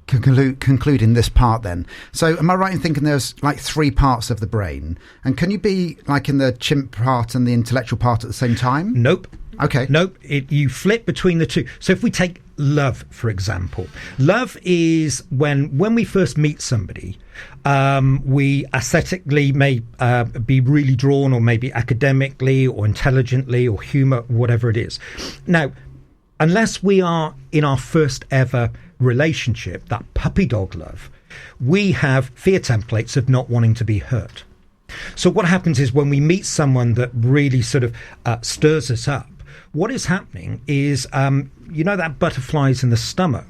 concluding this part then. So am I right in thinking there's like 3 parts of the brain? And can you be like in the chimp part and the intellectual part at the same time? Nope. Okay. Nope. You flip between the two. So if we take love, for example, love is when we first meet somebody, we aesthetically may be really drawn, or maybe academically or intelligently or humour, whatever it is. Now, unless we are in our first ever relationship, that puppy dog love, we have fear templates of not wanting to be hurt. So what happens is when we meet someone that really sort of stirs us up, what is happening is, that butterflies in the stomach,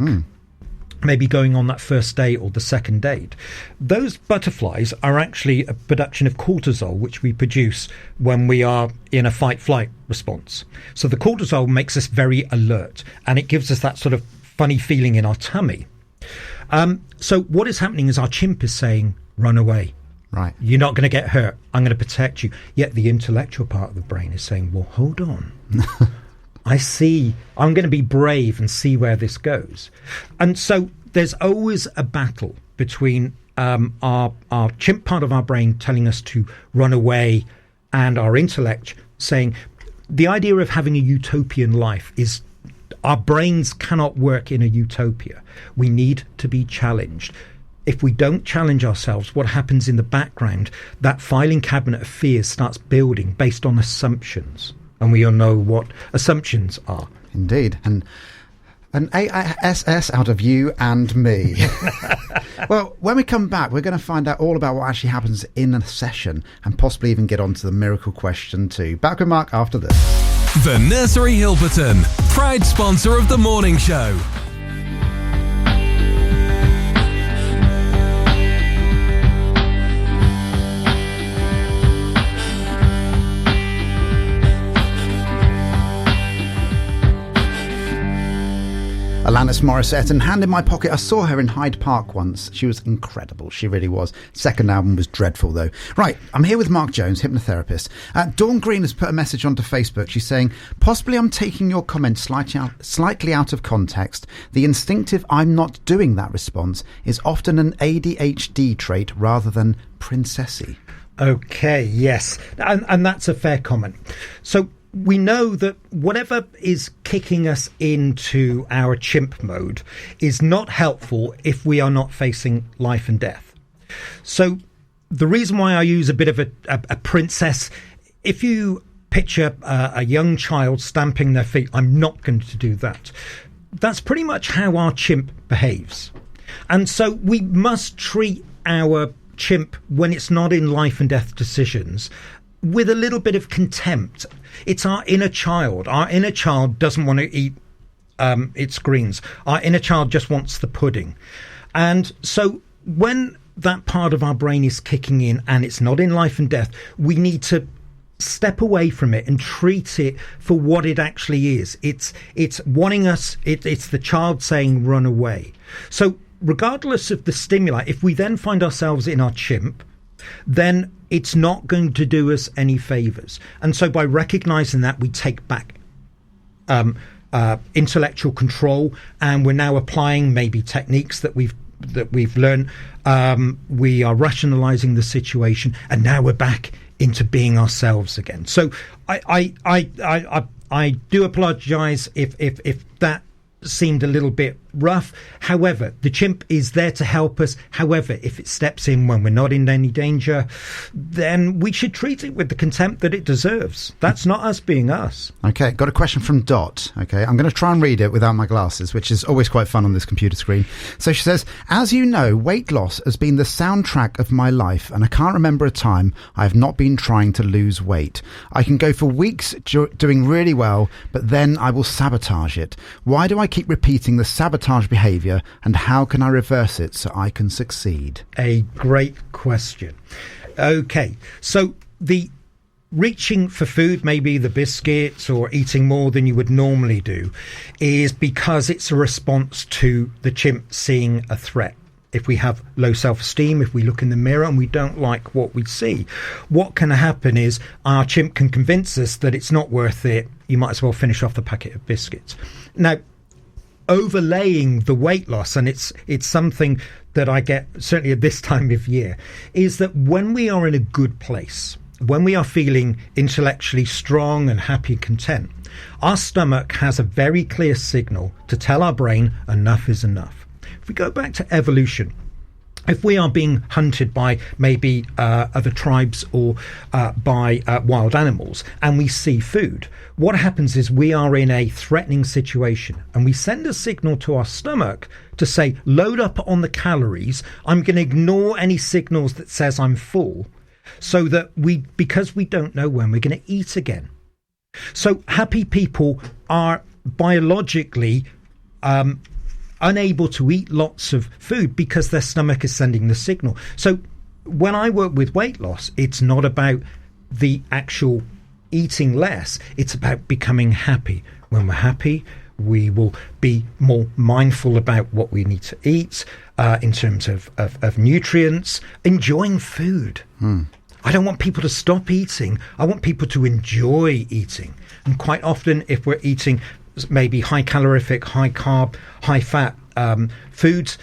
maybe going on that first date or the second date. Those butterflies are actually a production of cortisol, which we produce when we are in a fight-flight response. So the cortisol makes us very alert, and it gives us that sort of funny feeling in our tummy. So what is happening is our chimp is saying, run away. Right. You're not going to get hurt. I'm going to protect you. Yet the intellectual part of the brain is saying, well, hold on. I see. I'm going to be brave and see where this goes. And so there's always a battle between our chimp part of our brain telling us to run away, and our intellect saying the idea of having a utopian life is our brains cannot work in a utopia. We need to be challenged. If we don't challenge ourselves, what happens in the background, that filing cabinet of fears starts building based on assumptions. And we all know what assumptions are. Indeed. And an ASS out of you and me. Well, when we come back, we're going to find out all about what actually happens in a session, and possibly even get onto the miracle question too. Back with Mark after this. The Nursery Hilperton, proud sponsor of the morning show. Alanis Morissette, and hand in my pocket, I saw her in Hyde Park once. She was incredible. She really was. Second album was dreadful, though. Right, I'm here with Mark Jones, hypnotherapist. Dawn Green has put a message onto Facebook. She's saying, possibly I'm taking your comment slightly out of context. The instinctive I'm not doing that response is often an ADHD trait rather than princessy. Okay, yes. And that's a fair comment. So we know that whatever is kicking us into our chimp mode is not helpful if we are not facing life and death. So the reason why I use a bit of a princess, if you picture a young child stamping their feet, I'm not going to do that. That's pretty much how our chimp behaves. And so we must treat our chimp, when it's not in life and death decisions, with a little bit of contempt. It's our inner child. Our inner child doesn't want to eat its greens. Our inner child just wants the pudding. And so when that part of our brain is kicking in and it's not in life and death, we need to step away from it and treat it for what it actually is. It's wanting us, it's the child saying run away. So regardless of the stimuli, if we then find ourselves in our chimp, then it's not going to do us any favors. And so by recognizing that, we take back intellectual control, and we're now applying maybe techniques that we've learned. We are rationalizing the situation, and now we're back into being ourselves again. So I do apologize if that seemed a little bit rough. However, the chimp is there to help us. However, if it steps in when we're not in any danger, then we should treat it with the contempt that it deserves. That's not us being us. Okay, got a question from Dot. Okay, I'm going to try and read it without my glasses, which is always quite fun on this computer screen. So she says, as you know, weight loss has been the soundtrack of my life, and I can't remember a time I have not been trying to lose weight. I can go for weeks doing really well, but then I will sabotage it. Why do I keep repeating the sabotage behavior, and how can I reverse it so I can succeed? A great question. Okay, so the reaching for food, maybe the biscuits or eating more than you would normally do, is because it's a response to the chimp seeing a threat. If we have low self-esteem, if we look in the mirror and we don't like what we see, what can happen is our chimp can convince us that it's not worth it. You might as well finish off the packet of biscuits. Now, overlaying the weight loss, and it's something that I get certainly at this time of year, is that when we are in a good place, when we are feeling intellectually strong and happy and content, our stomach has a very clear signal to tell our brain enough is enough. If we go back to evolution, if we are being hunted by maybe other tribes or by wild animals, and we see food, what happens is we are in a threatening situation, and we send a signal to our stomach to say, load up on the calories. I'm going to ignore any signals that says I'm full, so that because we don't know when we're going to eat again. So happy people are biologically unable to eat lots of food because their stomach is sending the signal. So when I work with weight loss, it's not about the actual eating less, it's about becoming happy. When we're happy, we will be more mindful about what we need to eat in terms of nutrients, enjoying food. I don't want people to stop eating. I want people to enjoy eating. And quite often, if we're eating maybe high calorific, high carb, high fat foods,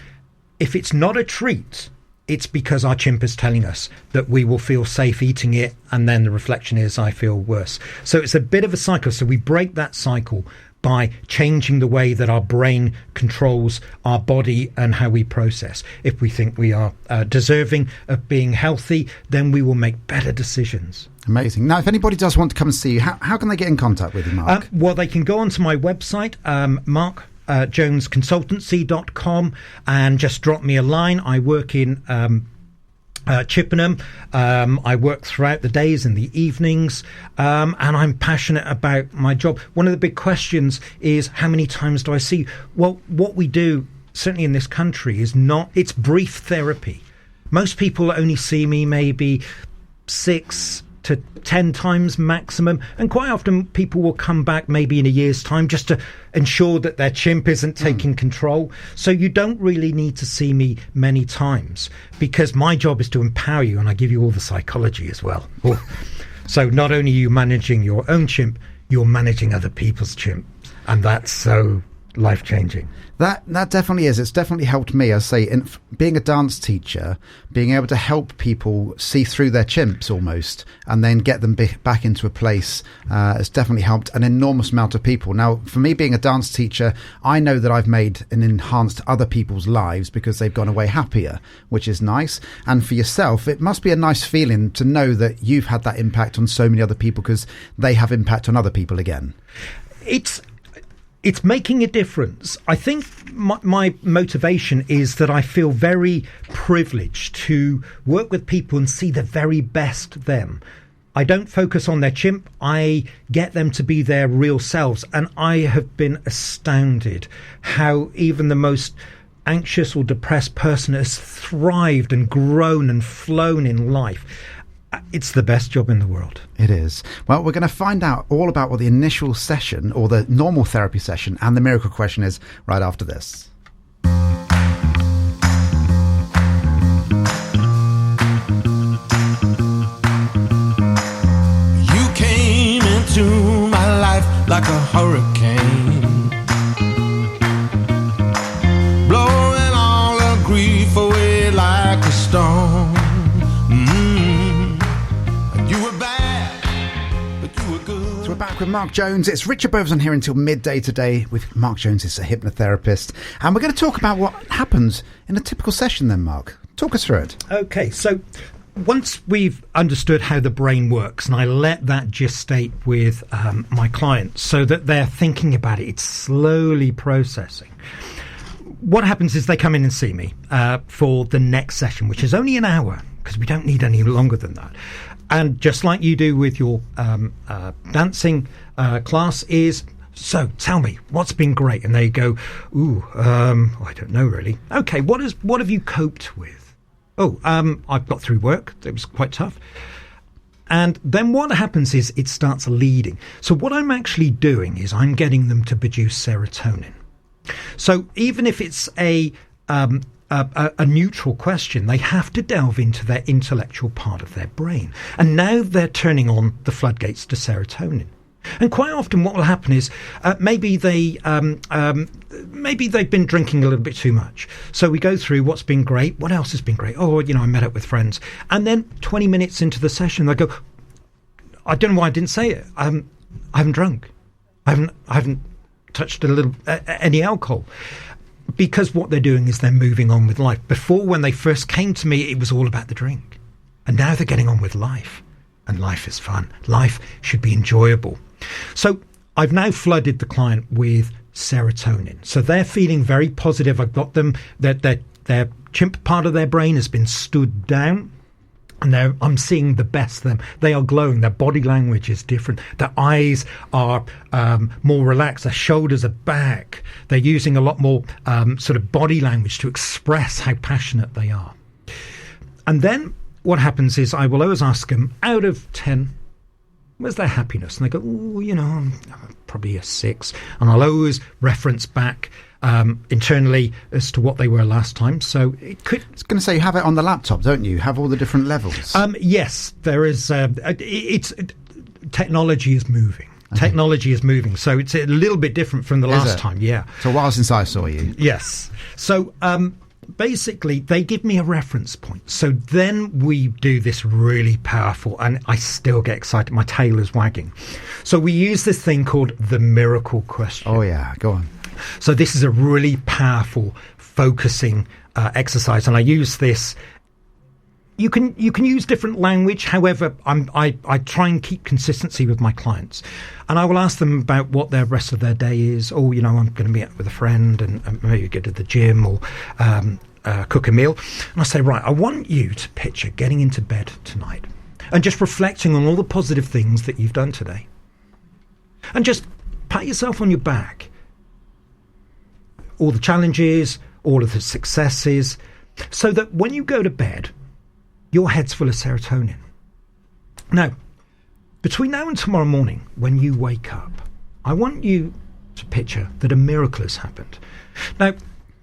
if it's not a treat, it's because our chimp is telling us that we will feel safe eating it, and then the reflection is I feel worse. So it's a bit of a cycle. So we break that cycle by changing the way that our brain controls our body and how we process. If we think we are deserving of being healthy, then we will make better decisions. Amazing. Now, if anybody does want to come and see you, how can they get in contact with you, Mark? Well, they can go onto my website, markjonesconsultancy.com, and just drop me a line. I work in Chippenham. I work throughout the days and the evenings, and I'm passionate about my job. One of the big questions is, how many times do I see you? Well, what we do, certainly in this country, it's brief therapy. Most people only see me maybe 6 to 10 times maximum, and quite often people will come back maybe in a year's time just to ensure that their chimp isn't taking control. So you don't really need to see me many times, because my job is to empower you, and I give you all the psychology as well. So not only are you managing your own chimp, you're managing other people's chimp, and that's so life-changing. That definitely is. It's definitely helped me. I say, in being a dance teacher, being able to help people see through their chimps almost, and then get them back into a place has definitely helped an enormous amount of people. Now, for me, being a dance teacher, I know that I've made and enhanced other people's lives because they've gone away happier, which is nice. And for yourself, it must be a nice feeling to know that you've had that impact on so many other people because they have impact on other people again. It's making a difference. I think my motivation is that I feel very privileged to work with people and see the very best them. I don't focus on their chimp. I get them to be their real selves. And I have been astounded how even the most anxious or depressed person has thrived and grown and flown in life. It's the best job in the world. It is. Well, we're going to find out all about what the initial session or the normal therapy session and the miracle question is right after this. You came into my life like a hurricane, blowing all the grief away like a storm. You were bad, but you were good. So we're back with Mark Jones. It's Richard Beauvoisin here until midday today with Mark Jones. Is a hypnotherapist. And we're going to talk about what happens in a typical session then, Mark. Talk us through it. Okay, so once we've understood how the brain works, and I let that gestate with my clients so that they're thinking about it, it's slowly processing. What happens is they come in and see me for the next session, which is only an hour, because we don't need any longer than that. And just like you do with your dancing class is, so tell me, what's been great? And they go, I don't know really. Okay, what have you coped with? I've got through work. It was quite tough. And then what happens is it starts leading. So what I'm actually doing is I'm getting them to produce serotonin. So even if it's a neutral question, they have to delve into their intellectual part of their brain. And now they're turning on the floodgates to serotonin. And quite often what will happen is maybe they've been drinking a little bit too much. So we go through what's been great, what else has been great. I met up with friends. And then 20 minutes into the session, they go, I don't know why I didn't say it. I haven't drunk. I haven't touched any alcohol. Because what they're doing is they're moving on with life. Before, when they first came to me, it was all about the drink. And now they're getting on with life. And life is fun. Life should be enjoyable. So I've now flooded the client with serotonin. So they're feeling very positive. I've got them, their chimp part of their brain has been stood down. And I'm seeing the best of them. They are glowing. Their body language is different. Their eyes are more relaxed. Their shoulders are back. They're using a lot more sort of body language to express how passionate they are. And then what happens is I will always ask them, out of 10, where's their happiness? And they go, I'm probably a 6. And I'll always reference back internally as to what they were last time. So it could... I was going to say, you have it on the laptop, don't you? Have all the different levels. Yes, there is. Technology is moving. Okay. Technology is moving. So it's a little bit different from the last time. Yeah. So a while since I saw you. Yes. So basically, they give me a reference point. So then we do this really powerful, and I still get excited. My tail is wagging. So we use this thing called the miracle question. Oh, yeah. Go on. So this is a really powerful focusing exercise, and I use this. You can use different language. However, I try and keep consistency with my clients, and I will ask them about what their rest of their day is. I'm going to meet up with a friend and maybe go to the gym or cook a meal. And I say, right, I want you to picture getting into bed tonight and just reflecting on all the positive things that you've done today, and just pat yourself on your back. All the challenges, all of the successes, so that when you go to bed, your head's full of serotonin. Now, between now and tomorrow morning, when you wake up, I want you to picture that a miracle has happened. Now,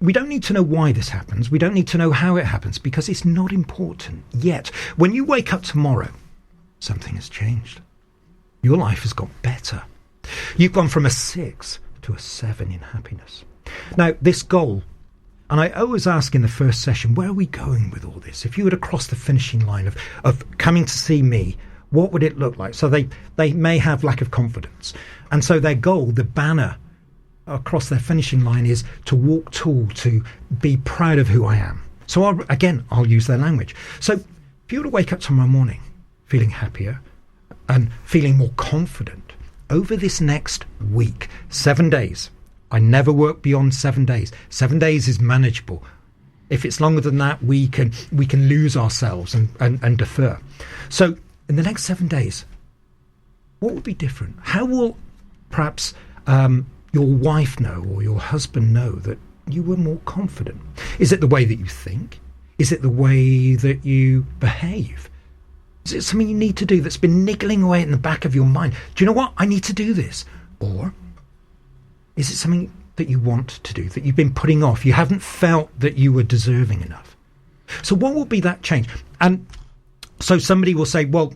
we don't need to know why this happens. We don't need to know how it happens, because it's not important yet. When you wake up tomorrow, something has changed. Your life has got better. You've gone from a 6 to a 7 in happiness. Now, this goal, and I always ask in the first session, where are we going with all this? If you were to cross the finishing line of coming to see me, what would it look like? So they may have lack of confidence. And so their goal, the banner across their finishing line, is to walk tall, to be proud of who I am. So I'll use their language. So if you were to wake up tomorrow morning feeling happier and feeling more confident, over this next week, 7 days, I never work beyond 7 days. 7 days is manageable. If it's longer than that, we can lose ourselves and defer. So in the next 7 days, what will be different? How will perhaps your wife know or your husband know that you were more confident? Is it the way that you think? Is it the way that you behave? Is it something you need to do that's been niggling away in the back of your mind? Do you know what? I need to do this. Or is it something that you want to do, that you've been putting off? You haven't felt that you were deserving enough. So what will be that change? And so somebody will say, well,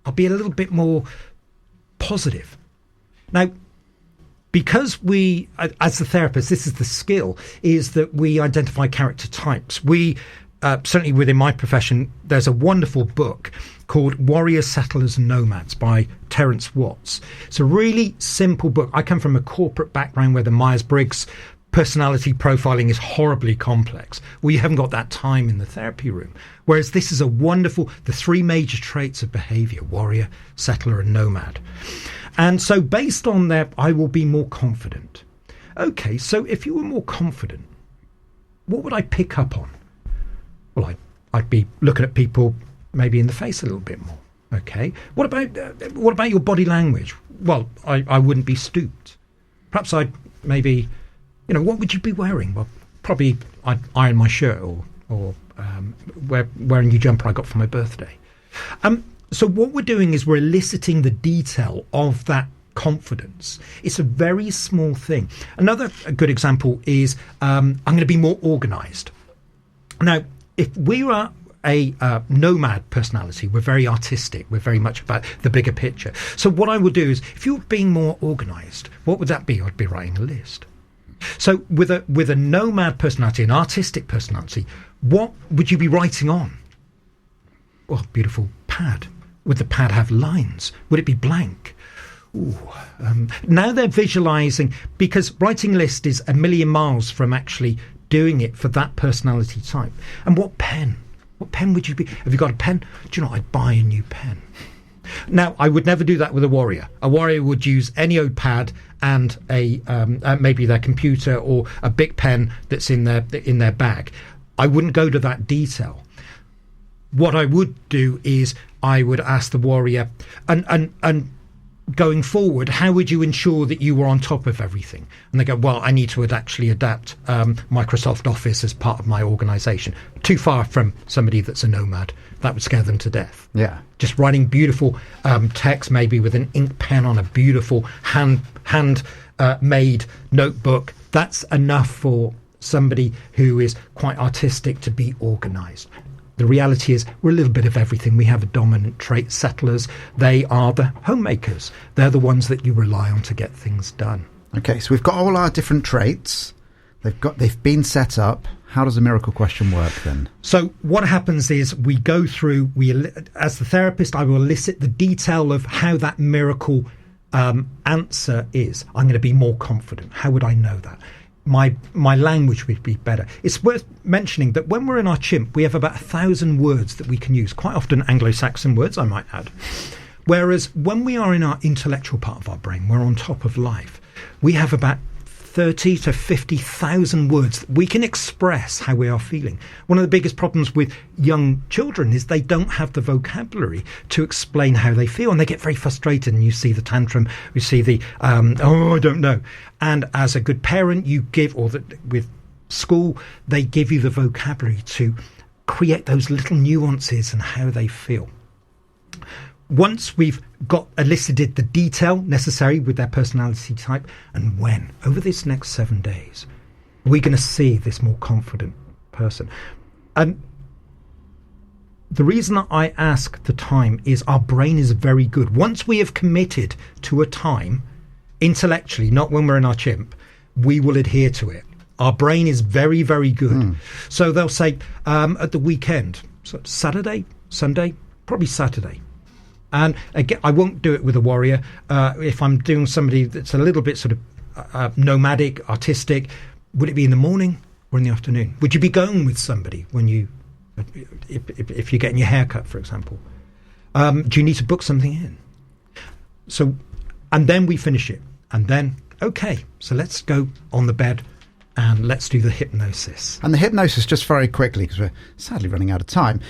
I'll be a little bit more positive. Now, because we, as the therapist, this is the skill, is that we identify character types. We, certainly within my profession, there's a wonderful book called Warriors, Settlers and Nomads by Terence Watts. It's a really simple book. I come from a corporate background where the Myers-Briggs personality profiling is horribly complex. Well, you haven't got that time in the therapy room. Whereas this is a wonderful, the 3 major traits of behavior: warrior, settler and nomad. And so based on that, I will be more confident. Okay, so if you were more confident, what would I pick up on? Well, I'd be looking at people maybe in the face a little bit more. Okay, what about your body language? Well, I wouldn't be stooped. Perhaps I'd maybe, what would you be wearing? Well, probably I'd iron my shirt or wearing a new jumper I got for my birthday. So what we're doing is we're eliciting the detail of that confidence. It's a very small thing. Another good example is I'm going to be more organised. Now, if we are a nomad personality, we're very artistic. We're very much about the bigger picture. So what I would do is, if you were being more organised, what would that be? I'd be writing a list. So with a nomad personality, an artistic personality, what would you be writing on? Well, beautiful pad. Would the pad have lines? Would it be blank? Ooh, now they're visualising, because writing a list is a million miles from actually doing it for that personality type. And what pen? What pen would you be? Have you got a pen? Do you know, I'd buy a new pen. Now, I would never do that with a warrior. A warrior would use any old pad and maybe their computer or a big pen that's in their bag. I wouldn't go to that detail. What I would do is I would ask the warrior, and going forward, how would you ensure that you were on top of everything? And they go, well, I need to actually adapt Microsoft Office as part of my organisation. Too far from somebody that's a nomad. That would scare them to death. Yeah. Just writing beautiful text, maybe with an ink pen on a beautiful hand made notebook. That's enough for somebody who is quite artistic to be organised. The reality is we're a little bit of everything. We have a dominant trait. Settlers, they are the homemakers. They're the ones that you rely on to get things done. Okay, so we've got all our different traits. They've been set up. How does a miracle question work then? So what happens is we go through, as the therapist, I will elicit the detail of how that miracle answer is. I'm going to be more confident. How would I know that? My language would be better. It's worth mentioning that when we're in our chimp, we have about 1,000 words that we can use, quite often Anglo-Saxon words, I might add. Whereas when we are in our intellectual part of our brain, we're on top of life, we have about 30 to 50,000 words that we can express how we are feeling. One of the biggest problems with young children is they don't have the vocabulary to explain how they feel, and they get very frustrated, and you see the tantrum, you see the, I don't know. And as a good parent, you give, with school, they give you the vocabulary to create those little nuances and how they feel. Once we've elicited the detail necessary with their personality type, and when, over this next 7 days, we're going to see this more confident person. And the reason I ask the time is our brain is very good. Once we have committed to a time, intellectually, not when we're in our chimp, we will adhere to it. Our brain is very, very good. So they'll say, at the weekend, so Saturday, Sunday, probably Saturday. And again, I won't do it with a warrior. If I'm doing somebody that's a little bit sort of nomadic, artistic, would it be in the morning or in the afternoon? Would you be going with somebody when if you're getting your hair cut, for example? Do you need to book something in? So, and then we finish it. And then, okay, so let's go on the bed and let's do the hypnosis. And the hypnosis, just very quickly, because we're sadly running out of time.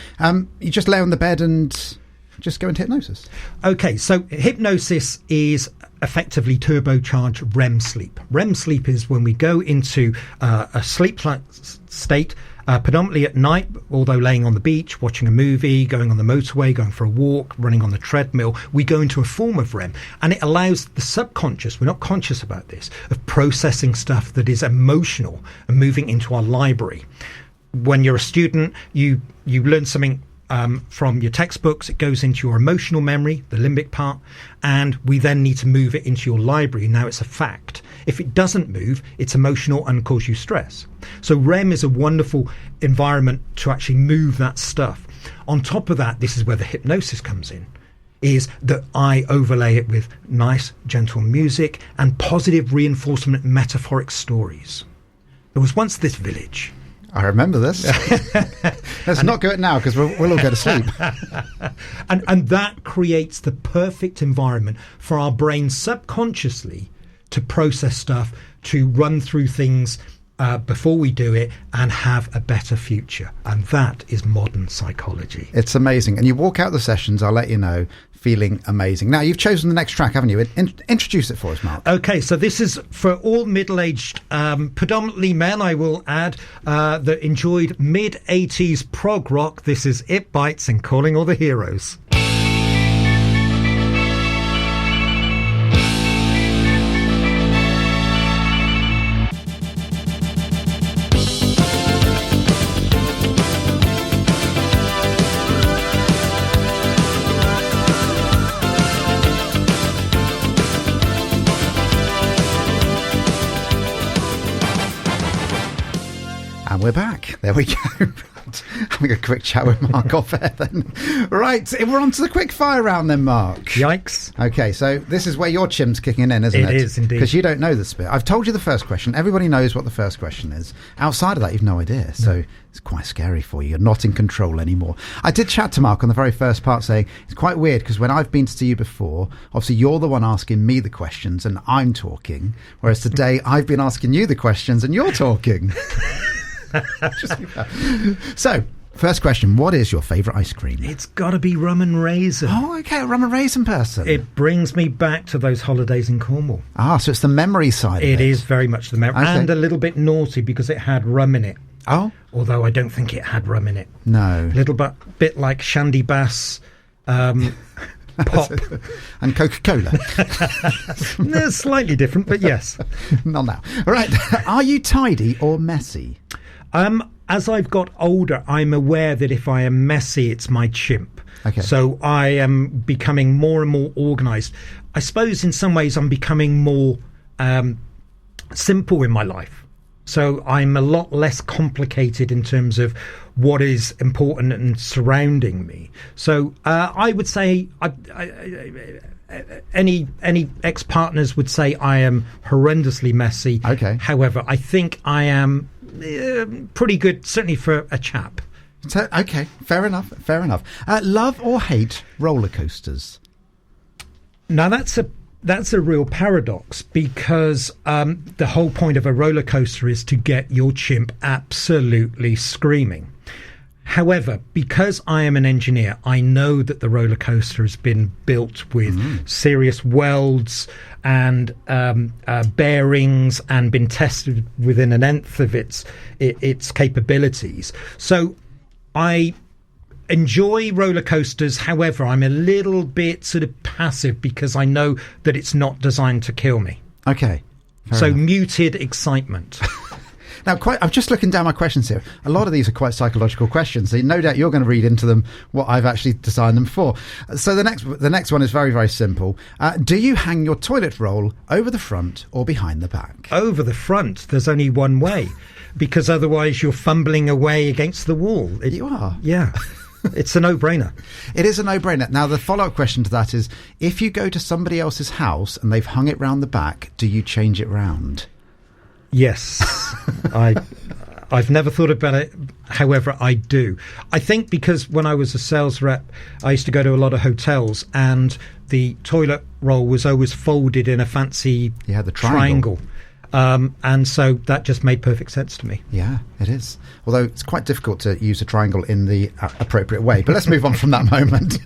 You just lay on the bed and just go into hypnosis. Okay, so hypnosis is effectively turbocharged REM sleep. REM sleep is when we go into a sleep-like state. predominantly at night, although laying on the beach, watching a movie, going on the motorway, going for a walk, running on the treadmill, we go into a form of REM, and it allows the subconscious, we're not conscious about this, of processing stuff that is emotional and moving into our library. When you're a student, you learn something from your textbooks, it goes into your emotional memory, the limbic part, and we then need to move it into your library. Now it's a fact. If it doesn't move, it's emotional and cause you stress. So REM is a wonderful environment to actually move that stuff. On top of that, this is where the hypnosis comes in, is that I overlay it with nice, gentle music and positive reinforcement metaphoric stories. There was once this village. I remember this. Let's not go it now because we'll all go to sleep. and that creates the perfect environment for our brain subconsciously to process stuff, to run through things before we do it and have a better future. And that is modern psychology. It's amazing. And you walk out the sessions, I'll let you know, feeling amazing. Now, you've chosen the next track, haven't you? Introduce it for us, Mark. Okay, so this is for all middle-aged, predominantly men, I will add, that enjoyed mid-80s prog rock. This is It Bites and Calling All the Heroes. And we're back. There we go. Having a quick chat with Mark off air then. Right, we're on to the quick fire round then, Mark. Yikes. Okay, so this is where your chimp's kicking in, isn't it? It is, indeed. Because you don't know this bit. I've told you the first question. Everybody knows what the first question is. Outside of that, you've no idea. So it's quite scary for you. You're not in control anymore. I did chat to Mark on the very first part saying it's quite weird because when I've been to see you before, obviously you're the one asking me the questions and I'm talking. Whereas today I've been asking you the questions and you're talking. So, first question, what is your favourite ice cream? It's got to be rum and raisin. Oh, okay, a rum and raisin person. It brings me back to those holidays in Cornwall. Ah, so it's the memory side of it. It is very much the memory. Okay. And a little bit naughty because it had rum in it. Oh? Although I don't think it had rum in it. No. A little bit like Shandy Bass pop. And Coca-Cola. They're slightly different, but yes. Not now. All right, are you tidy or messy? As I've got older, I'm aware that if I am messy, it's my chimp. Okay. So I am becoming more and more organised. I suppose in some ways I'm becoming more simple in my life. So I'm a lot less complicated in terms of what is important and surrounding me. So I would say any ex-partners would say I am horrendously messy. Okay. However, I think I am pretty good, certainly for a chap. So, okay, fair enough. Love or hate roller coasters? Now that's a real paradox because the whole point of a roller coaster is to get your chimp absolutely screaming. However, because I am an engineer, I know that the roller coaster has been built with serious welds and bearings and been tested within an nth of its capabilities. So I enjoy roller coasters. However, I'm a little bit sort of passive because I know that it's not designed to kill me. Okay. So enough. Muted excitement. Now, I'm just looking down my questions here. A lot of these are quite psychological questions, so no doubt you're going to read into them what I've actually designed them for. So the next one is very, very simple. Do you hang your toilet roll over the front or behind the back? Over the front. There's only one way, because otherwise you're fumbling away against the wall. You are? Yeah. It's a no-brainer. It is a no-brainer. Now, the follow-up question to that is, if you go to somebody else's house and they've hung it round the back, do you change it round? Yes. I've never thought about it. However, I do. I think because when I was a sales rep, I used to go to a lot of hotels and the toilet roll was always folded in a fancy triangle. And so that just made perfect sense to me. Yeah, it is. Although it's quite difficult to use a triangle in the appropriate way. But let's move on from that moment.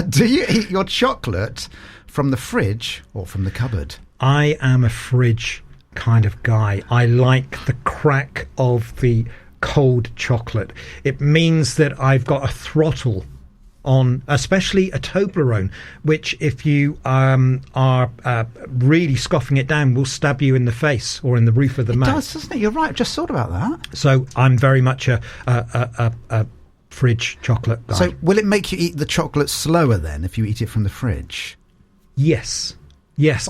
Do you eat your chocolate from the fridge or from the cupboard? I am a fridge kind of guy. I like the crack of the cold chocolate. It means that I've got a throttle on, especially a Toblerone, which if you are really scoffing it down, will stab you in the face or in the roof of the mouth. It does, doesn't it? You're right. I just thought about that. So I'm very much a fridge chocolate guy. So will it make you eat the chocolate slower then if you eat it from the fridge? Yes,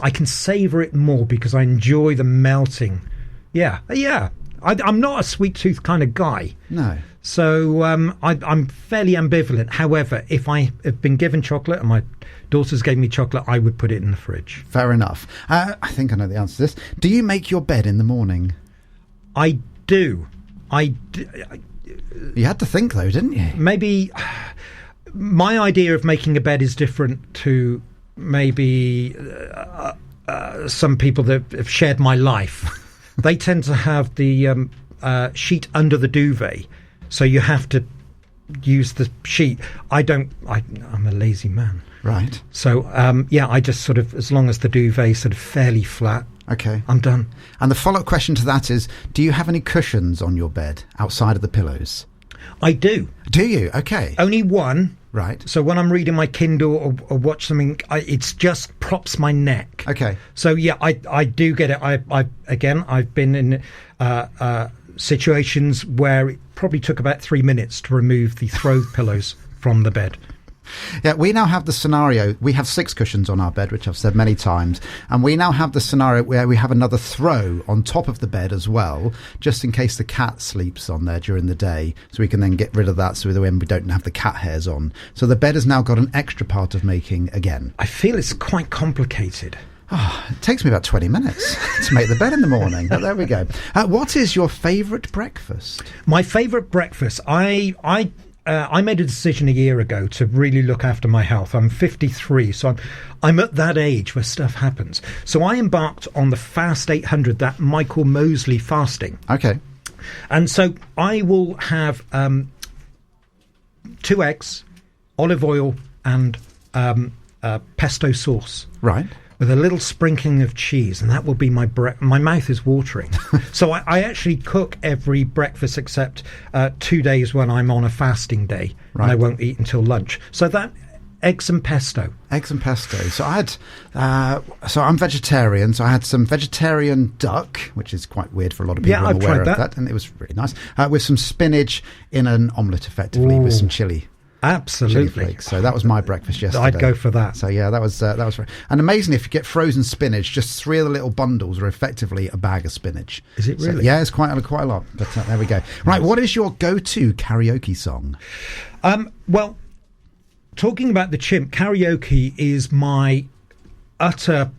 I can savour it more because I enjoy the melting. Yeah. I'm not a sweet tooth kind of guy. No. So I'm fairly ambivalent. However, if I have been given chocolate and my daughters gave me chocolate, I would put it in the fridge. Fair enough. I think I know the answer to this. Do you make your bed in the morning? I do. You had to think, though, didn't you? Maybe my idea of making a bed is different to maybe some people that have shared my life. They tend to have the sheet under the duvet, so you have to use the sheet. I'm a lazy man. Right. So, I just sort of, as long as the duvet sort of fairly flat, okay, I'm done. And the follow-up question to that is, do you have any cushions on your bed outside of the pillows? I do. Do you? Okay. Only one. Right. So when I'm reading my Kindle or watch something, it's just props my neck. Okay. So yeah, I do get it. I've been in situations where it probably took about 3 minutes to remove the throw pillows from the bed. Yeah, we now have the scenario. We have 6 cushions on our bed, which I've said many times. And we now have the scenario where we have another throw on top of the bed as well, just in case the cat sleeps on there during the day. So we can then get rid of that so that when we don't have the cat hairs on. So the bed has now got an extra part of making again. I feel it's quite complicated. Oh, it takes me about 20 minutes to make the bed in the morning. But there we go. What is your favourite breakfast? My favourite breakfast? I made a decision a year ago to really look after my health. I'm 53, so I'm at that age where stuff happens. So I embarked on the Fast 800, that Michael Mosley fasting. Okay. And so I will have 2 eggs, olive oil, and pesto sauce. Right. With a little sprinkling of cheese, and that will be my my mouth is watering. So I actually cook every breakfast except 2 days when I'm on a fasting day, right. And I won't eat until lunch. So that eggs and pesto. Eggs and pesto. So I had, so I'm vegetarian, so I had some vegetarian duck, which is quite weird for a lot of people. Yeah, I'm I've aware tried of that, and it was really nice. With some spinach in an omelette, effectively, with some chili. Absolutely. Chili flakes. So that was my breakfast yesterday. I'd go for that. So yeah, that was very, and amazingly, if you get frozen spinach, just 3 of the little bundles are effectively a bag of spinach. Is it really? So, yeah, it's quite a lot. But there we go. Right, what is your go-to karaoke song? Well, talking about the chimp, karaoke is my utter.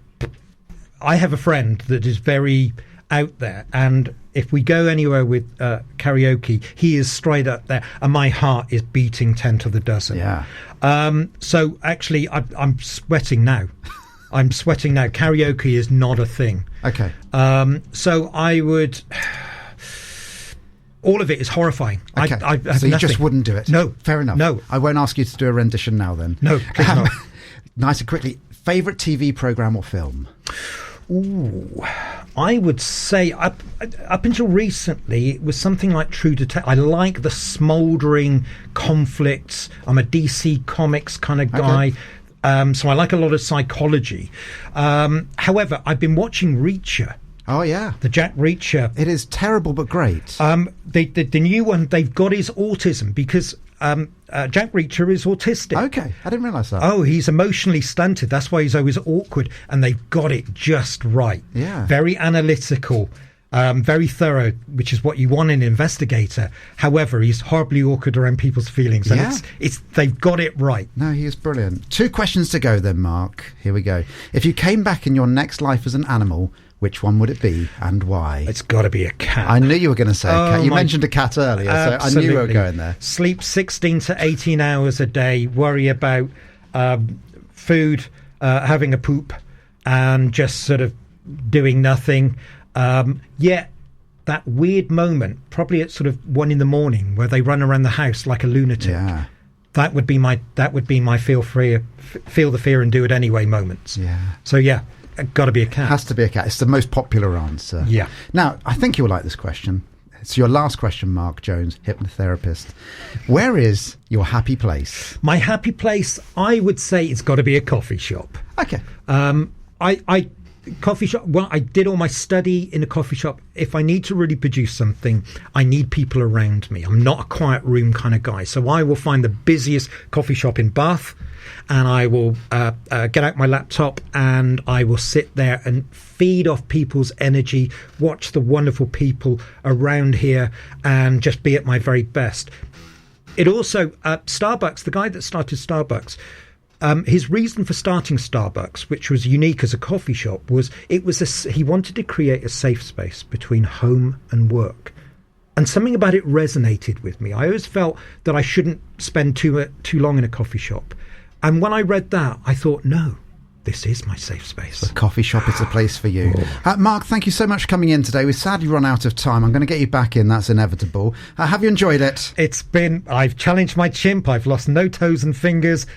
I have a friend that is very out there, and if we go anywhere with karaoke, he is straight up there, and my heart is beating 10 to the dozen. Yeah. So actually, I'm sweating now. I'm sweating now. Karaoke is not a thing. Okay. So I would. All of it is horrifying. Okay. I have so you nothing. just wouldn't do it? No. Fair enough. No. I won't ask you to do a rendition now then. No, please not. Nice and quickly, favourite TV programme or film? Ooh, I would say up until recently it was something like True Detective. I like the smouldering conflicts. I'm a DC Comics kind of guy. Okay. So I like a lot of psychology. However, I've been watching Reacher. Oh, yeah. The Jack Reacher. It is terrible but great. The new one, they've got his autism because Jack Reacher is autistic. Okay, I didn't realise that. Oh, he's emotionally stunted. That's why he's always awkward. And they've got it just right. Yeah. Very analytical, very thorough, which is what you want in an investigator. However, he's horribly awkward around people's feelings. And they've got it right. No, he is brilliant. 2 questions to go then, Mark. Here we go. If you came back in your next life as an animal, which one would it be and why? It's got to be a cat. I knew you were going to say a cat. You mentioned a cat earlier, absolutely. So I knew you were going there. Sleep 16 to 18 hours a day, worry about food, having a poop, and just sort of doing nothing. Yet that weird moment, probably at sort of 1 a.m, where they run around the house like a lunatic. Yeah. That would be my feel the fear and do it anyway moments. Yeah. So yeah. Got to be a cat. Has to be a cat. It's the most popular answer. Yeah. Now, I think you'll like this question. It's your last question, Mark Jones, hypnotherapist. Where is your happy place? My happy place, I would say it's got to be a coffee shop. Okay. Coffee shop. Well, I did all my study in a coffee shop. If I need to really produce something, I need people around me. I'm not a quiet room kind of guy. So I will find the busiest coffee shop in Bath, and I will get out my laptop and I will sit there and feed off people's energy, watch the wonderful people around here, and just be at my very best. It also, Starbucks, the guy that started Starbucks, his reason for starting Starbucks, which was unique as a coffee shop, was he wanted to create a safe space between home and work. And something about it resonated with me. I always felt that I shouldn't spend too long in a coffee shop. And when I read that, I thought, no, this is my safe space. The coffee shop is the place for you. Mark, thank you so much for coming in today. We've sadly run out of time. I'm going to get you back in. That's inevitable. Have you enjoyed it? I've challenged my chimp. I've lost no toes and fingers.